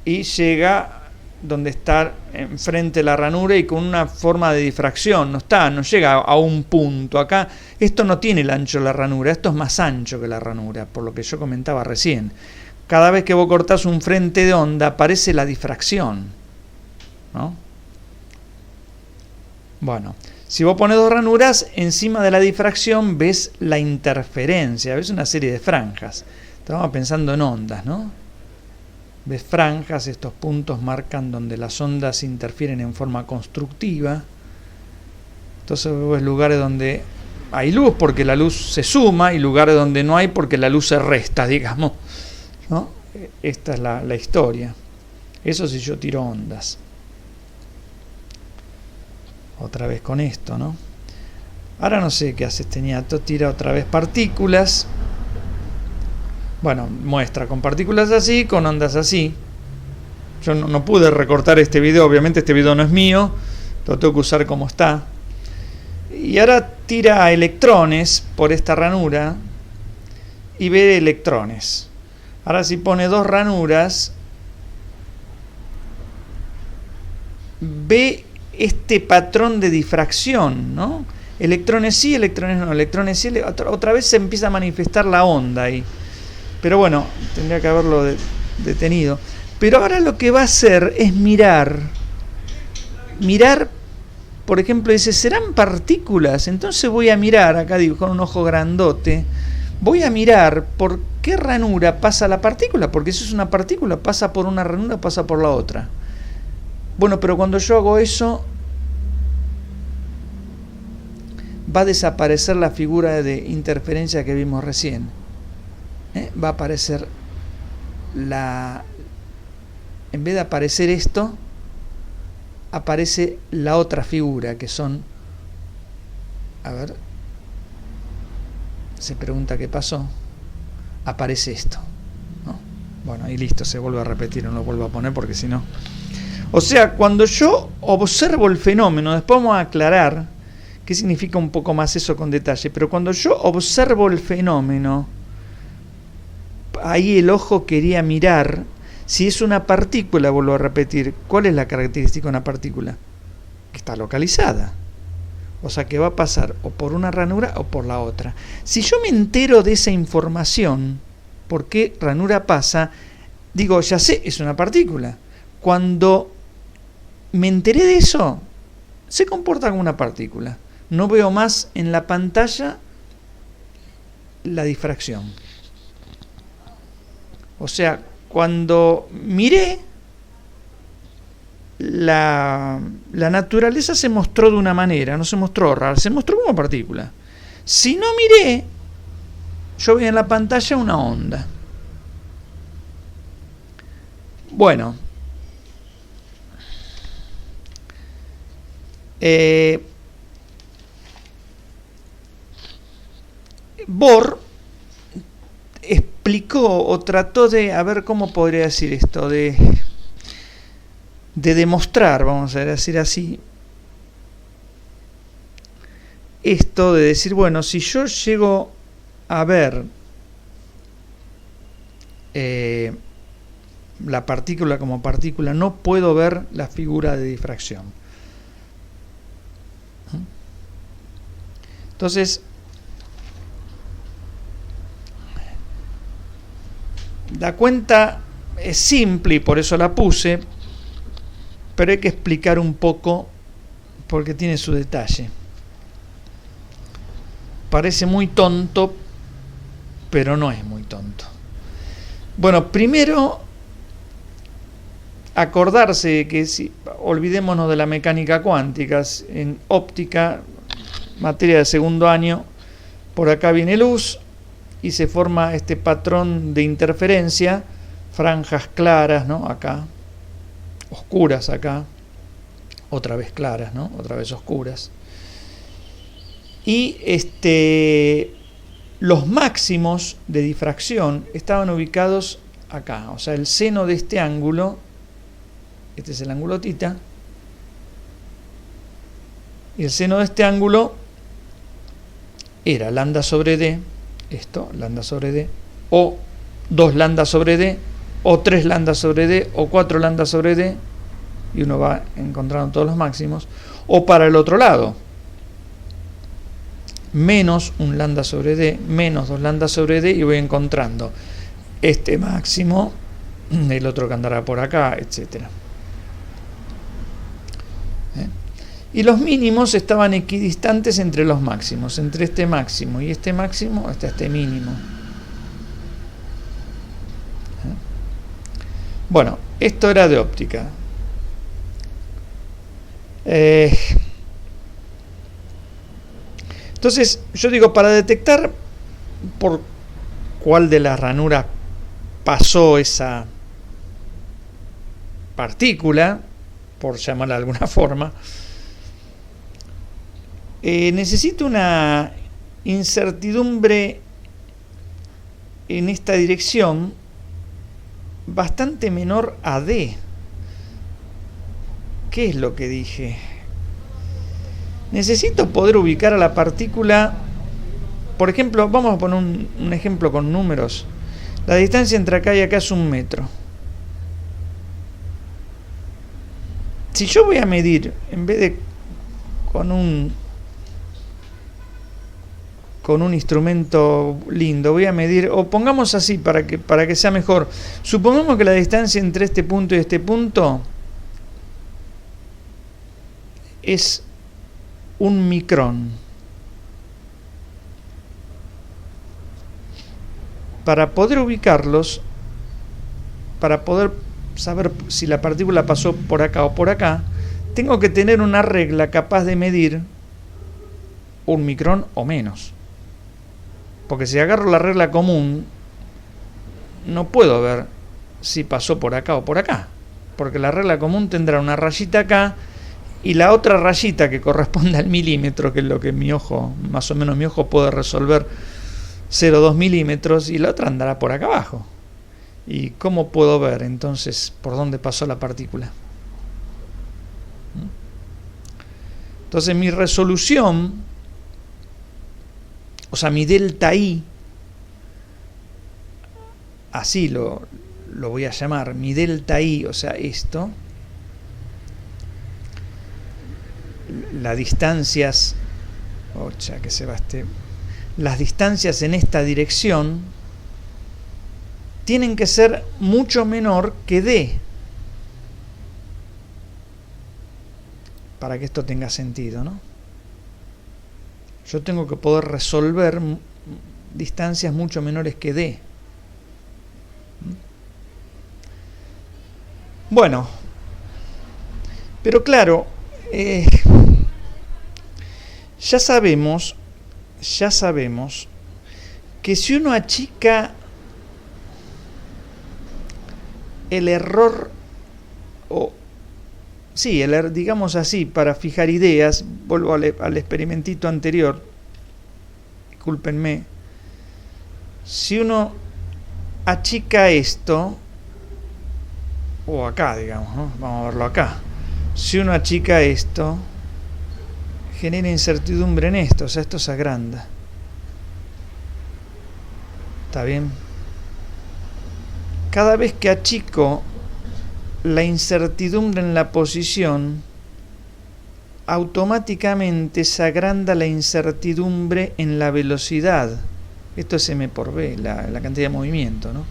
y llega donde está enfrente de la ranura y con una forma de difracción. No llega a un punto. Acá esto no tiene el ancho de la ranura, esto es más ancho que la ranura, por lo que yo comentaba recién. Cada vez que vos cortás un frente de onda aparece la difracción, ¿no? Bueno, si vos pones dos ranuras, encima de la difracción ves la interferencia, ves una serie de franjas. Estamos pensando en ondas, ¿no? Ves franjas, estos puntos marcan donde las ondas interfieren en forma constructiva. Entonces ves lugares donde hay luz porque la luz se suma y lugares donde no hay porque la luz se resta, digamos, ¿no? Esta es la historia. Eso si yo tiro ondas. Otra vez con esto, ¿no? Ahora no sé qué hace este ñato, tira otra vez partículas. Bueno, muestra con partículas así, con ondas así. Yo no pude recortar este video, obviamente este video no es mío, lo tengo que usar como está. Y ahora tira electrones por esta ranura y ve electrones. Ahora si pone dos ranuras, ve este patrón de difracción, ¿no? Electrones sí, electrones no, electrones sí, otra vez se empieza a manifestar la onda ahí. Pero bueno, tendría que haberlo detenido. Pero ahora lo que va a hacer es mirar, por ejemplo, dice, ¿serán partículas? Entonces voy a mirar, acá digo, con un ojo grandote, voy a mirar por qué ranura pasa la partícula, porque si es una partícula, pasa por una ranura, pasa por la otra. Bueno, pero cuando yo hago eso, va a desaparecer la figura de interferencia que vimos recién. Va a aparecer en vez de aparecer esto, aparece la otra figura, que son, a ver, se pregunta qué pasó, aparece esto, ¿no? Bueno, y listo, se vuelve a repetir, no lo vuelvo a poner porque si no. O sea, cuando yo observo el fenómeno, después vamos a aclarar qué significa un poco más eso con detalle, pero cuando yo observo el fenómeno, ahí el ojo quería mirar si es una partícula, vuelvo a repetir. ¿Cuál es la característica de una partícula? Que está localizada. O sea que va a pasar o por una ranura o por la otra. Si yo me entero de esa información, por qué ranura pasa, digo, ya sé, es una partícula. Cuando me enteré de eso, se comporta como una partícula. No veo más en la pantalla la difracción. O sea, cuando miré, la naturaleza se mostró de una manera, no se mostró rara, se mostró como partícula. Si no miré, yo veía en la pantalla una onda. Bueno, Bohr explicó o trató de, a ver cómo podría decir esto, de demostrar, vamos a decir así, esto de decir, bueno, si yo llego a ver la partícula como partícula, no puedo ver la figura de difracción. Entonces, la cuenta es simple y por eso la puse, pero hay que explicar un poco porque tiene su detalle. Parece muy tonto, pero no es muy tonto. Bueno, primero acordarse que si olvidémonos de la mecánica cuántica. En óptica, materia de segundo año, por acá viene luz y se forma este patrón de interferencia, franjas claras, ¿no? Acá, oscuras acá, otra vez claras, ¿no? Otra vez oscuras. Y los máximos de difracción estaban ubicados acá, o sea, el seno de este ángulo, este es el ángulo θ, y el seno de este ángulo era lambda sobre d, esto, lambda sobre d, o 2 lambda sobre d, o 3 lambda sobre d, o 4 lambda sobre d, y uno va encontrando todos los máximos, o para el otro lado, menos 1 lambda sobre d, menos 2 lambda sobre d, y voy encontrando este máximo, el otro que andará por acá, etc. Y los mínimos estaban equidistantes entre los máximos, entre este máximo y este máximo hasta este mínimo. Bueno, esto era de óptica. Entonces, yo digo, para detectar por cuál de las ranuras pasó esa partícula, por llamarla de alguna forma, necesito una incertidumbre en esta dirección bastante menor a D. ¿Qué es lo que dije? Necesito poder ubicar a la partícula, por ejemplo, vamos a poner un ejemplo con números. La distancia entre acá y acá es 1 metro. Si yo voy a medir, en vez de con un instrumento lindo, voy a medir, o pongamos así para que sea mejor, supongamos que la distancia entre este punto y este punto es 1 micrón. Para poder ubicarlos, para poder saber si la partícula pasó por acá o por acá, tengo que tener una regla capaz de medir 1 micrón o menos. Porque si agarro la regla común, no puedo ver si pasó por acá o por acá. Porque la regla común tendrá una rayita acá y la otra rayita que corresponde al milímetro, que es lo que mi ojo, más o menos mi ojo puede resolver, 0,2 milímetros, y la otra andará por acá abajo. ¿Y cómo puedo ver entonces por dónde pasó la partícula? Entonces mi resolución, o sea, mi delta I, así lo voy a llamar, mi delta I, o sea, esto, las distancias, las distancias en esta dirección tienen que ser mucho menor que D, para que esto tenga sentido, ¿no? Yo tengo que poder resolver distancias mucho menores que D. Bueno, pero claro, ya sabemos que si uno achica el error, digamos así, para fijar ideas, vuelvo al experimentito anterior, discúlpenme, si uno achica esto, o acá, digamos, ¿no? Vamos a verlo acá, si uno achica esto, genera incertidumbre en esto, o sea, esto se agranda. ¿Está bien? Cada vez que achico la incertidumbre en la posición, automáticamente se agranda la incertidumbre en la velocidad. Esto es m por v, la cantidad de movimiento, ¿no?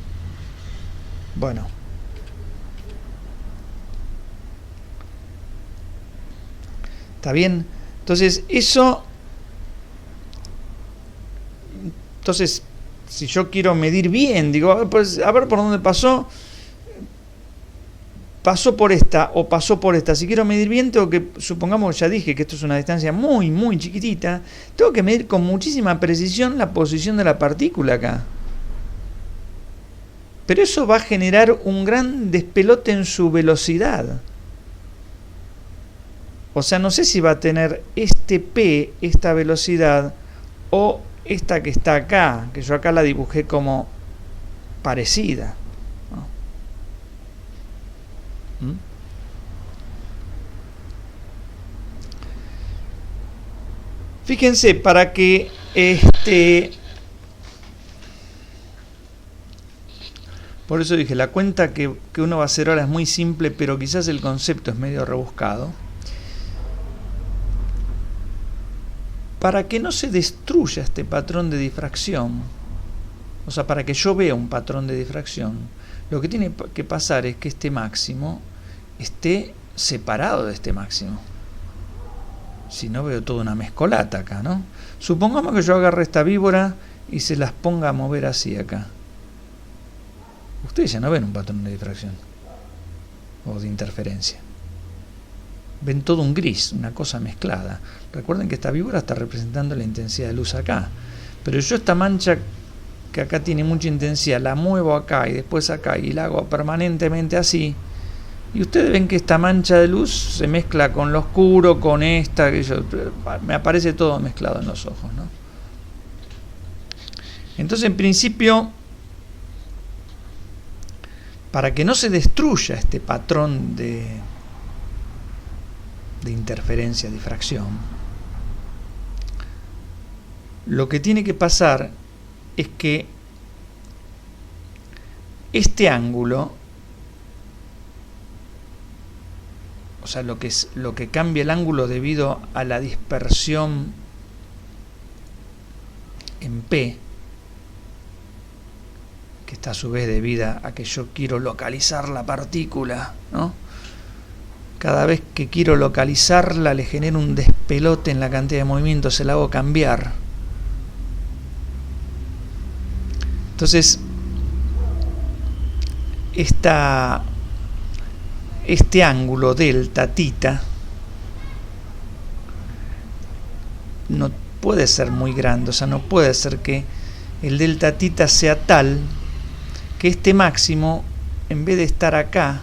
Bueno. ¿Está bien? Entonces, si yo quiero medir bien, digo, pues a ver por dónde pasó, pasó por esta o pasó por esta. Si quiero medir bien, tengo que, supongamos, ya dije que esto es una distancia muy, muy chiquitita, tengo que medir con muchísima precisión la posición de la partícula acá. Pero eso va a generar un gran despelote en su velocidad. O sea, no sé si va a tener este P, esta velocidad, o esta que está acá, que yo acá la dibujé como parecida. ¿No? Fíjense, para que por eso dije, la cuenta que uno va a hacer ahora es muy simple, pero quizás el concepto es medio rebuscado. Para que no se destruya este patrón de difracción, o sea, para que yo vea un patrón de difracción, lo que tiene que pasar es que este máximo esté separado de este máximo. Si no, veo toda una mezcolata acá, ¿no? Supongamos que yo agarre esta víbora y se las ponga a mover así acá. Ustedes ya no ven un patrón de difracción o de interferencia. Ven todo un gris, una cosa mezclada. Recuerden que esta víbora está representando la intensidad de luz acá. Pero yo esta mancha que acá tiene mucha intensidad, la muevo acá y después acá y la hago permanentemente así. Y ustedes ven que esta mancha de luz se mezcla con lo oscuro, con esta, que me aparece todo mezclado en los ojos, ¿no? Entonces, en principio, para que no se destruya este patrón de interferencia, difracción, lo que tiene que pasar es que este ángulo, o sea, lo que cambia el ángulo debido a la dispersión en P, que está a su vez debida a que yo quiero localizar la partícula, ¿no? Cada vez que quiero localizarla le genero un despelote en la cantidad de movimiento, se la hago cambiar. Entonces, este ángulo delta tita no puede ser muy grande, o sea, no puede ser que el delta tita sea tal que este máximo, en vez de estar acá,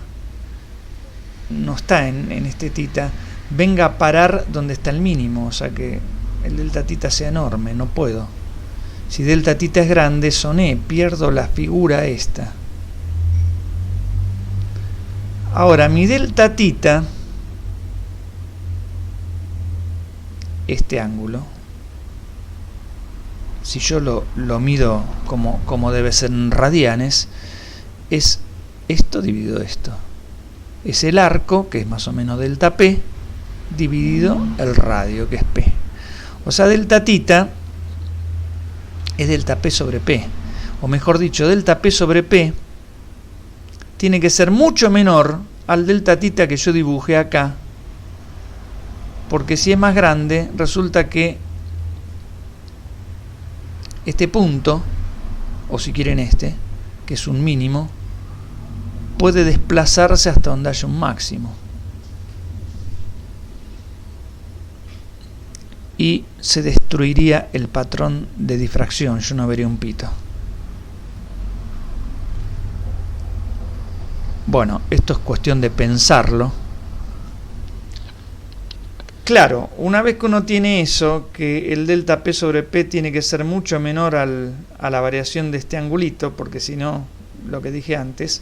no está en este tita, venga a parar donde está el mínimo, o sea que el delta tita sea enorme, no puedo. Si delta tita es grande, soné, pierdo la figura esta. Ahora, mi delta tita, este ángulo, si yo lo mido como debe ser en radianes, es esto dividido esto. Es el arco, que es más o menos delta P, dividido el radio, que es P. O sea, delta tita es delta P sobre P. O mejor dicho, delta P sobre P tiene que ser mucho menor al delta tita que yo dibujé acá, porque si es más grande, resulta que este punto, o si quieren este, que es un mínimo, puede desplazarse hasta donde haya un máximo. Y se destruiría el patrón de difracción, yo no vería un pito. Bueno, esto es cuestión de pensarlo. Claro, una vez que uno tiene eso, que el delta P sobre P tiene que ser mucho menor a la variación de este angulito, porque si no, lo que dije antes,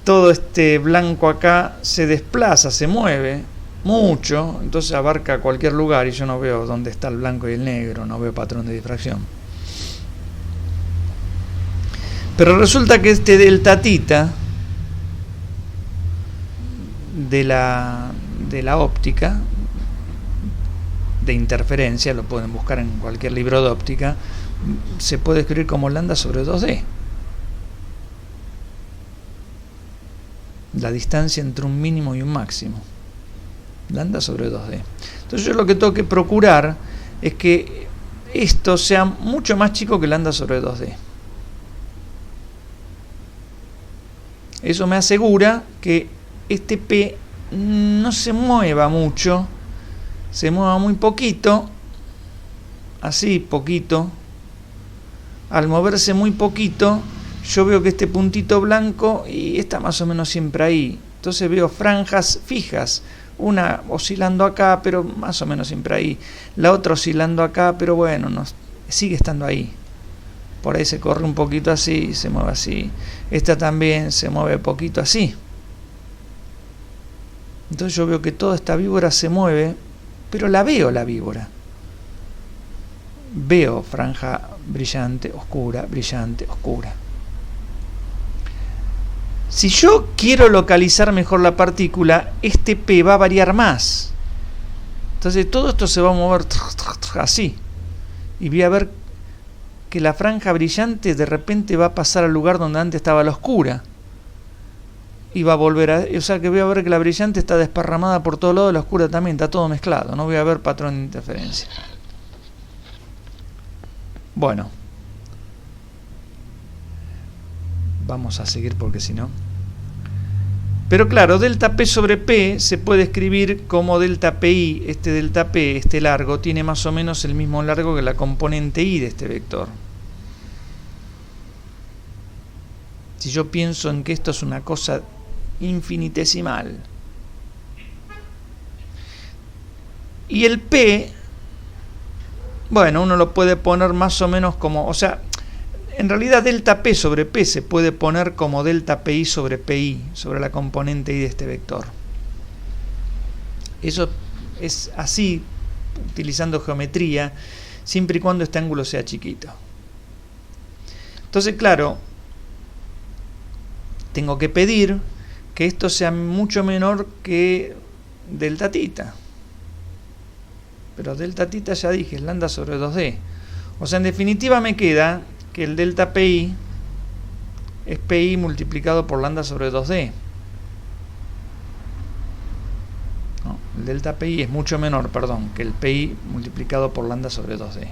todo este blanco acá se desplaza, se mueve mucho, entonces abarca cualquier lugar y yo no veo dónde está el blanco y el negro, no veo patrón de difracción. Pero resulta que este delta tita de la óptica, de interferencia, lo pueden buscar en cualquier libro de óptica, se puede escribir como lambda sobre 2D. La distancia entre un mínimo y un máximo. Lambda sobre 2D. Entonces yo lo que tengo que procurar es que esto sea mucho más chico que lambda sobre 2D. Eso me asegura que este P no se mueva mucho, se mueva muy poquito, así poquito. Al moverse muy poquito, yo veo que este puntito blanco y está más o menos siempre ahí. Entonces veo franjas fijas, una oscilando acá, pero más o menos siempre ahí. La otra oscilando acá, pero bueno, no, sigue estando ahí. Por ahí se corre un poquito así, se mueve así. Esta también se mueve poquito así. Entonces yo veo que toda esta víbora se mueve, pero la veo la víbora. Veo franja brillante, oscura, brillante, oscura. Si yo quiero localizar mejor la partícula, este P va a variar más. Entonces todo esto se va a mover así. Y voy a ver que la franja brillante de repente va a pasar al lugar donde antes estaba la oscura. Y va a volver a... O sea que voy a ver que la brillante está desparramada por todos lados, la oscura también, está todo mezclado. No voy a ver patrón de interferencia. Bueno. Vamos a seguir porque si no... Pero claro, delta P sobre P se puede escribir como delta PI. Este delta P, este largo, tiene más o menos el mismo largo que la componente I de este vector. Si yo pienso en que esto es una cosa infinitesimal. Y el P, bueno, uno lo puede poner más o menos como... O sea, en realidad delta P sobre P se puede poner como delta PI sobre PI, sobre la componente I de este vector. Eso es así, utilizando geometría, siempre y cuando este ángulo sea chiquito. Entonces, claro, tengo que pedir que esto sea mucho menor que delta tita. Pero delta tita ya dije, es lambda sobre 2D. O sea, en definitiva me queda que el delta PI es PI multiplicado por lambda sobre 2D. No, el delta PI es mucho menor, perdón, que el PI multiplicado por lambda sobre 2D.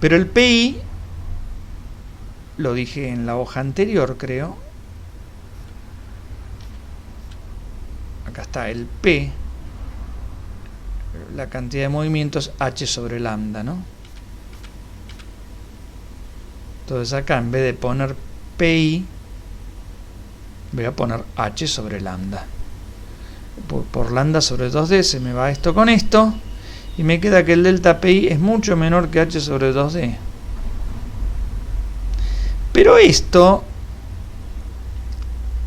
Pero el PI, lo dije en la hoja anterior, creo. Acá está el P, la cantidad de movimientos H sobre lambda, ¿no? Entonces acá en vez de poner PI, voy a poner H sobre lambda. Por lambda sobre 2D se me va esto con esto, y me queda que el delta PI es mucho menor que H sobre 2D. Pero esto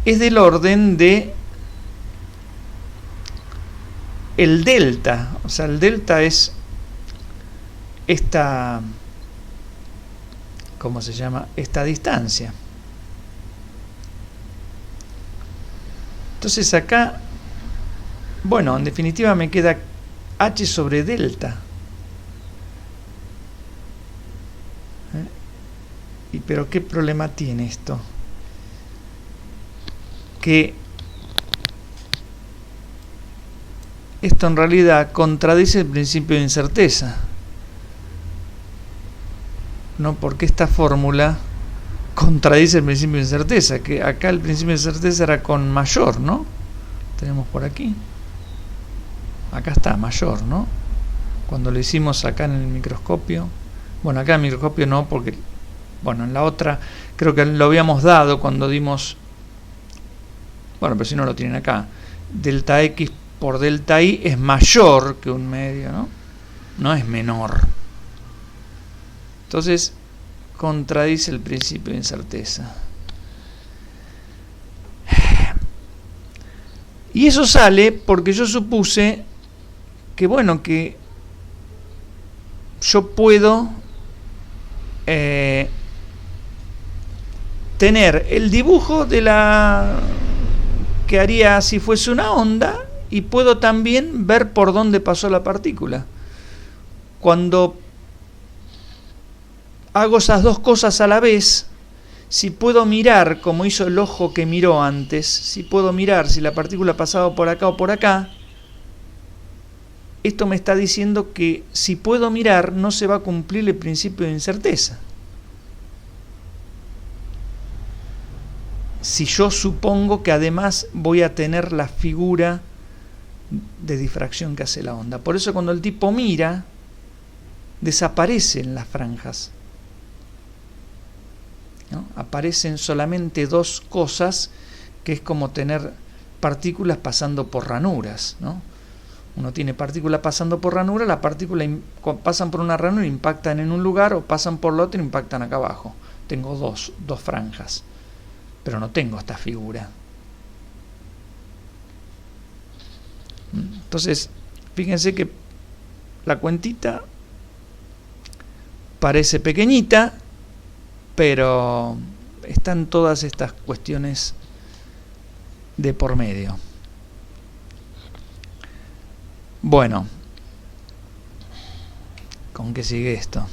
es del orden de el delta. O sea, el delta es esta... ¿Cómo se llama? Esta distancia. Entonces acá, bueno, en definitiva me queda H sobre delta. Pero ¿qué problema tiene esto? Que esto en realidad contradice el principio de incerteza. No, porque esta fórmula contradice el principio de incerteza, que acá el principio de incerteza era con mayor, ¿no? Tenemos por aquí. Acá está, mayor, ¿no? Cuando lo hicimos acá en el microscopio. Bueno, acá en el microscopio no, porque... Bueno, en la otra creo que lo habíamos dado cuando dimos... Bueno, pero si no lo tienen acá. Delta X por delta Y es mayor que un medio, ¿no? No es menor. Entonces, contradice el principio de incerteza. Y eso sale porque yo supuse que, bueno, que yo puedo tener el dibujo de la que haría si fuese una onda, y puedo también ver por dónde pasó la partícula. Cuando hago esas dos cosas a la vez, si puedo mirar como hizo el ojo que miró antes, si puedo mirar si la partícula ha pasado por acá o por acá, esto me está diciendo que si puedo mirar no se va a cumplir el principio de incerteza. si yo supongo que además voy a tener la figura de difracción que hace la onda. Por eso cuando el tipo mira, desaparecen las franjas, ¿no? Aparecen solamente dos cosas, que es como tener partículas pasando por ranuras, ¿no? Uno tiene partículas pasando por ranura, las partículas pasan por una ranura, impactan en un lugar, o pasan por la otra y impactan acá abajo. Tengo dos franjas, pero no tengo esta figura. Entonces, fíjense que la cuentita parece pequeñita, pero están todas estas cuestiones de por medio. Bueno, ¿con qué sigue esto?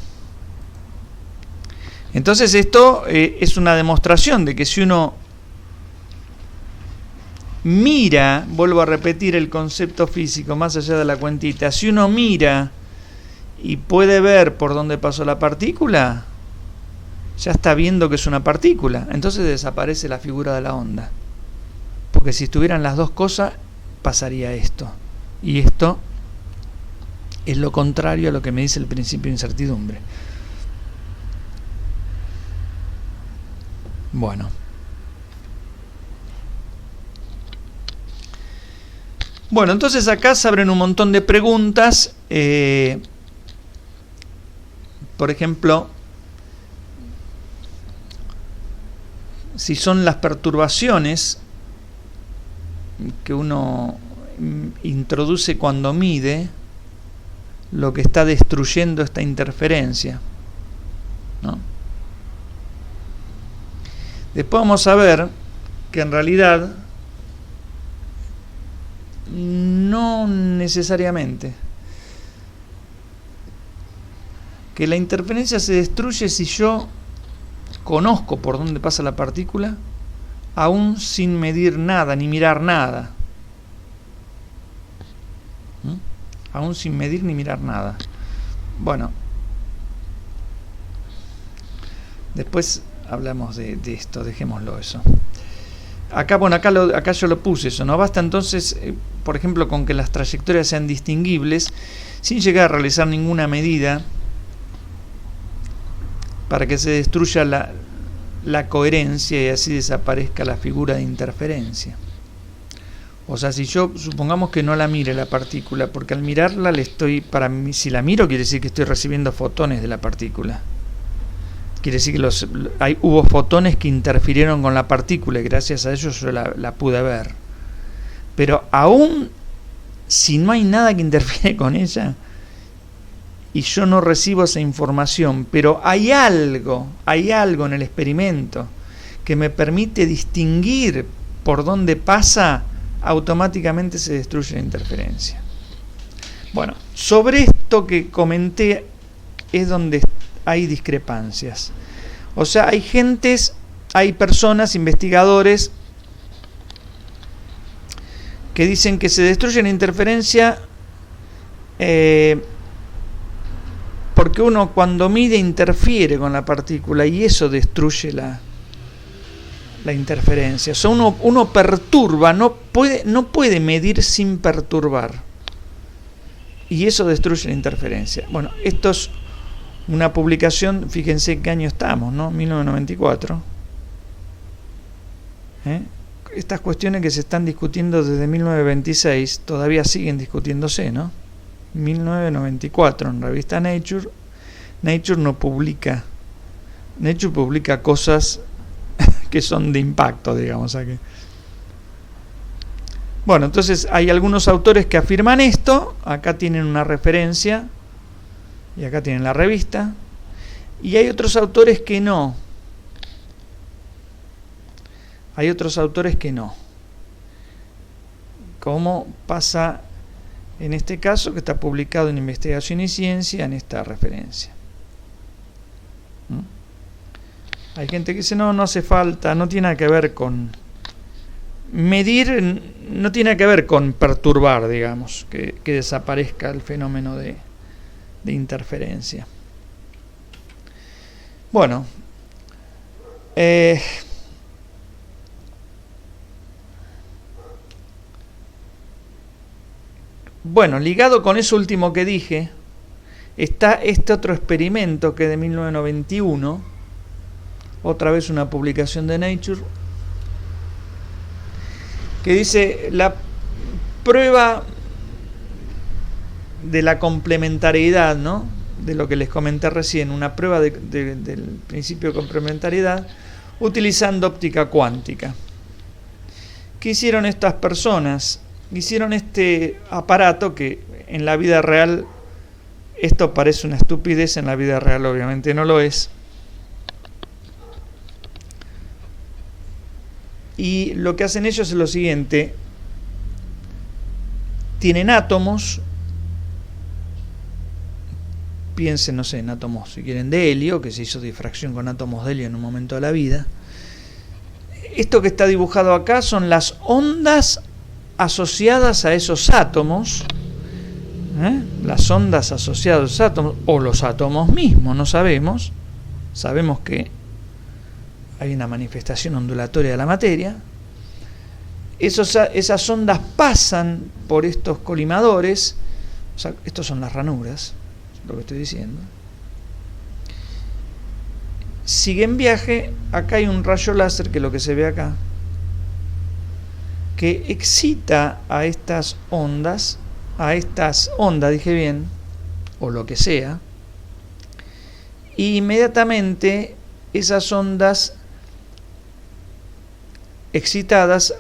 Entonces esto es una demostración de que si uno mira, vuelvo a repetir el concepto físico más allá de la cuentita, si uno mira y puede ver por dónde pasó la partícula, ya está viendo que es una partícula, entonces desaparece la figura de la onda. Porque si estuvieran las dos cosas, pasaría esto. Y esto es lo contrario a lo que me dice el principio de incertidumbre. Bueno. Bueno, entonces acá se abren un montón de preguntas. Por ejemplo, si son las perturbaciones que uno introduce cuando mide lo que está destruyendo esta interferencia, ¿no? Después vamos a ver que en realidad no necesariamente, que la interferencia se destruye si yo conozco por dónde pasa la partícula, aún sin medir nada ni mirar nada. Aún sin medir ni mirar nada. Bueno, después hablamos de esto, dejémoslo eso. Acá, bueno, acá yo lo puse eso. No basta entonces, por ejemplo, con que las trayectorias sean distinguibles, sin llegar a realizar ninguna medida para que se destruya la coherencia y así desaparezca la figura de interferencia. O sea, si yo supongamos que no la mire la partícula, porque al mirarla si la miro quiere decir que estoy recibiendo fotones de la partícula. Quiere decir que hubo fotones que interfirieron con la partícula y gracias a ello yo la pude ver. Pero aún si no hay nada que interfiere con ella y yo no recibo esa información, pero hay algo en el experimento que me permite distinguir por dónde pasa, automáticamente se destruye la interferencia. Bueno, sobre esto que comenté es donde hay discrepancias. O sea, hay personas, investigadores, que dicen que se destruye la interferencia porque uno cuando mide interfiere con la partícula y eso destruye la interferencia. O sea, uno perturba, no puede medir sin perturbar. Y eso destruye la interferencia. Bueno, esto es una publicación, fíjense en qué año estamos, ¿no? 1994. Estas cuestiones que se están discutiendo desde 1926 todavía siguen discutiéndose, ¿no? 1994 en revista Nature. Nature publica cosas que son de impacto, digamos aquí. Bueno, entonces hay algunos autores que afirman esto. Acá tienen una referencia y acá tienen la revista, y hay otros autores que no. Como pasa en este caso, que está publicado en Investigación y Ciencia en esta referencia. Hay gente que dice no hace falta, no tiene que ver con medir, no tiene que ver con perturbar, digamos, que desaparezca el fenómeno de interferencia. Bueno, Bueno, ligado con eso último que dije, está este otro experimento que es de 1991, otra vez una publicación de Nature, que dice la prueba de la complementariedad, ¿no? De lo que les comenté recién, una prueba del principio de complementariedad utilizando óptica cuántica. ¿Qué hicieron estas personas? Hicieron este aparato que en la vida real, esto parece una estupidez, en la vida real obviamente no lo es. Y lo que hacen ellos es lo siguiente: tienen átomos, piensen, no sé, en átomos, si quieren, de helio, que se hizo difracción con átomos de helio en un momento de la vida. Esto que está dibujado acá son las ondas asociadas a esos átomos, las ondas asociadas a los átomos, o los átomos mismos, no sabemos. Sabemos que hay una manifestación ondulatoria de la materia. Esas ondas pasan por estos colimadores, o sea, estos son las ranuras, lo que estoy diciendo. Siguen viaje, acá hay un rayo láser, que es lo que se ve acá, que excita a estas ondas, dije bien, o lo que sea, y inmediatamente esas ondas excitadas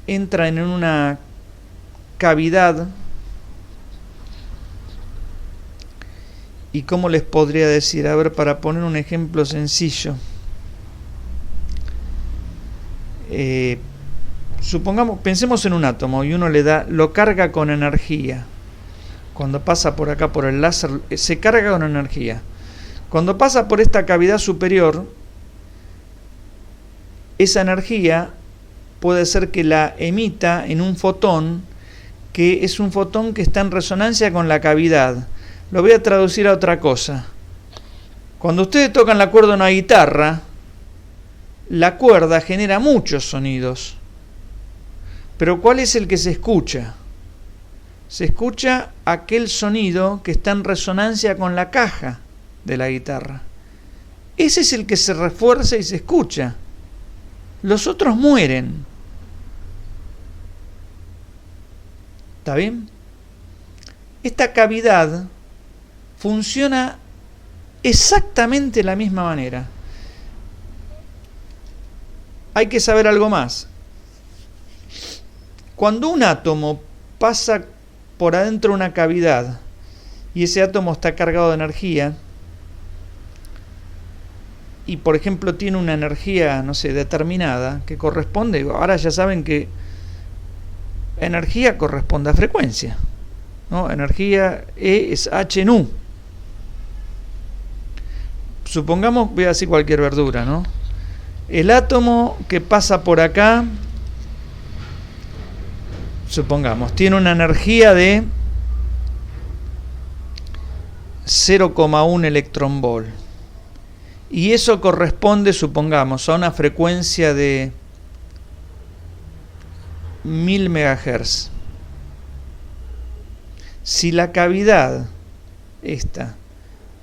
entran en una cavidad. ¿Y cómo les podría decir? A ver, para poner un ejemplo sencillo. Supongamos, pensemos en un átomo y uno lo carga con energía. Cuando pasa por acá por el láser, se carga con energía. Cuando pasa por esta cavidad superior, esa energía puede ser que la emita en un fotón, que es un fotón que está en resonancia con la cavidad. Lo voy a traducir a otra cosa. Cuando ustedes tocan la cuerda de una guitarra, la cuerda genera muchos sonidos. Pero ¿cuál es el que se escucha? Se escucha aquel sonido que está en resonancia con la caja de la guitarra. Ese es el que se refuerza y se escucha. Los otros mueren. ¿Está bien? Esta cavidad funciona exactamente de la misma manera. Hay que saber algo más. Cuando un átomo pasa por adentro de una cavidad y ese átomo está cargado de energía y por ejemplo tiene una energía, no sé, determinada, que corresponde, ahora ya saben que energía corresponde a frecuencia, ¿no? Energía E es H en U. Supongamos, voy a decir cualquier verdura, ¿no? El átomo que pasa por acá, supongamos, tiene una energía de 0,1 electronvolt. Y eso corresponde, supongamos, a una frecuencia de 1000 MHz. Si la cavidad esta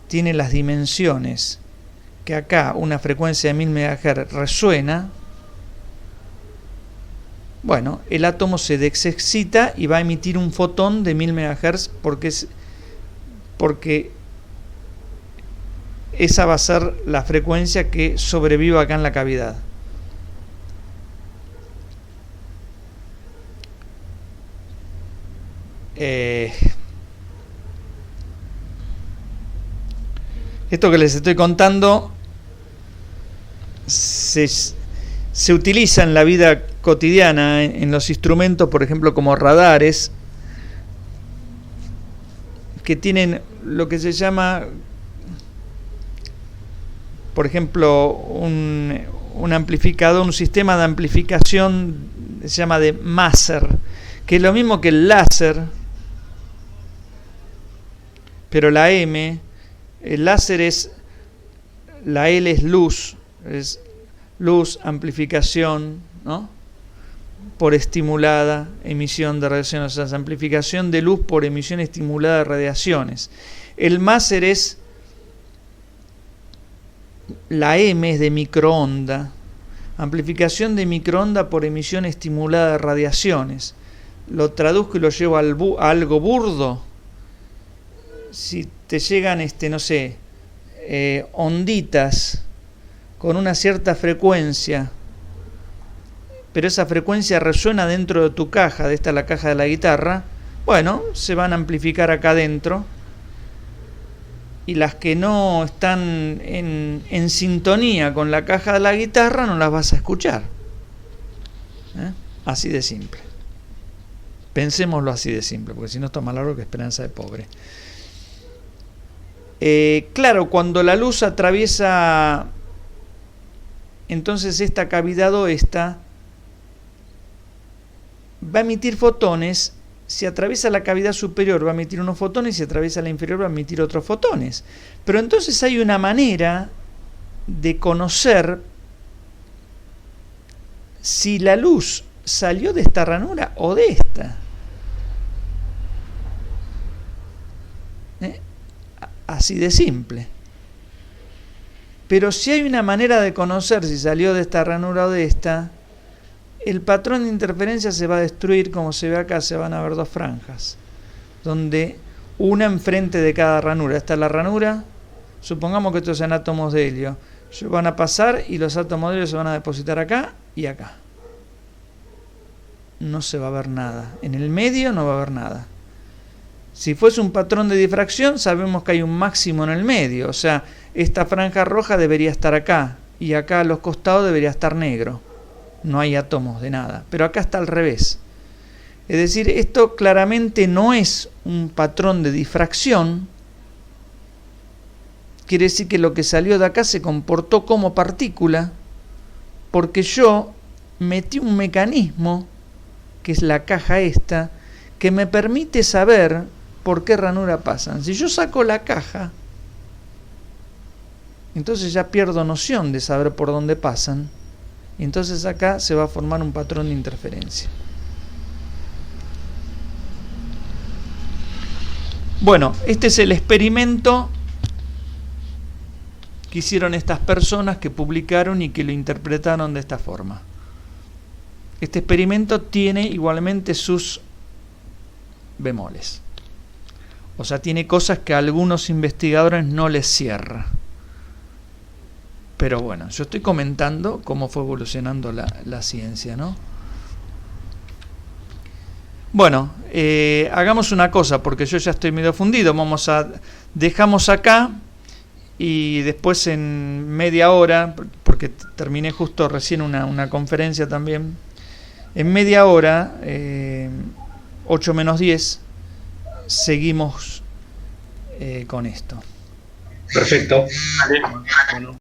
tiene las dimensiones que acá una frecuencia de 1000 MHz resuena, bueno, el átomo se desexcita y va a emitir un fotón de 1000 MHz porque esa va a ser la frecuencia que sobreviva acá en la cavidad. Esto que les estoy contando se utiliza en la vida cotidiana, en los instrumentos, por ejemplo, como radares, que tienen lo que se llama, por ejemplo, un amplificador, un sistema de amplificación, se llama de Maser, que es lo mismo que el láser, pero la M, el láser es, la L es luz, amplificación, ¿no? por estimulada emisión de radiaciones, o sea, amplificación de luz por emisión estimulada de radiaciones. El máser es, la M es de microonda, amplificación de microonda por emisión estimulada de radiaciones. Lo traduzco y lo llevo a algo burdo. Si te llegan, no sé, onditas con una cierta frecuencia, pero esa frecuencia resuena dentro de tu caja, de esta la caja de la guitarra, bueno, se van a amplificar acá adentro, y las que no están en sintonía con la caja de la guitarra no las vas a escuchar. Así de simple. Pensémoslo así de simple, porque si no está más largo que esperanza de pobre. Claro, cuando la luz atraviesa entonces esta cavidad o esta, va a emitir fotones. Si atraviesa la cavidad superior va a emitir unos fotones, si atraviesa la inferior va a emitir otros fotones. Pero entonces hay una manera de conocer si la luz salió de esta ranura o de esta. Así de simple. Pero si hay una manera de conocer si salió de esta ranura o de esta, el patrón de interferencia se va a destruir. Como se ve acá, se van a ver dos franjas, donde una enfrente de cada ranura. Esta es la ranura, supongamos que estos sean átomos de helio. Ellos van a pasar y los átomos de helio se van a depositar acá y acá. No se va a ver nada. En el medio no va a haber nada. Si fuese un patrón de difracción, sabemos que hay un máximo en el medio. O sea, esta franja roja debería estar acá, y acá a los costados debería estar negro. No hay átomos de nada. Pero acá está al revés. Es decir, esto claramente no es un patrón de difracción. Quiere decir que lo que salió de acá se comportó como partícula, porque yo metí un mecanismo, que es la caja esta, que me permite saber por qué ranura pasan. Si yo saco la caja, entonces ya pierdo noción de saber por dónde pasan, y entonces acá se va a formar un patrón de interferencia. Bueno, este es el experimento que hicieron estas personas, que publicaron y que lo interpretaron de esta forma. Este experimento tiene igualmente sus bemoles. O sea, tiene cosas que a algunos investigadores no les cierra. Pero bueno, yo estoy comentando cómo fue evolucionando la ciencia, ¿no? Bueno, hagamos una cosa, porque yo ya estoy medio fundido. Dejamos acá, y después en media hora, porque terminé justo recién una conferencia también, en media hora, 8 menos 10, seguimos con esto. Perfecto. Vale. Bueno.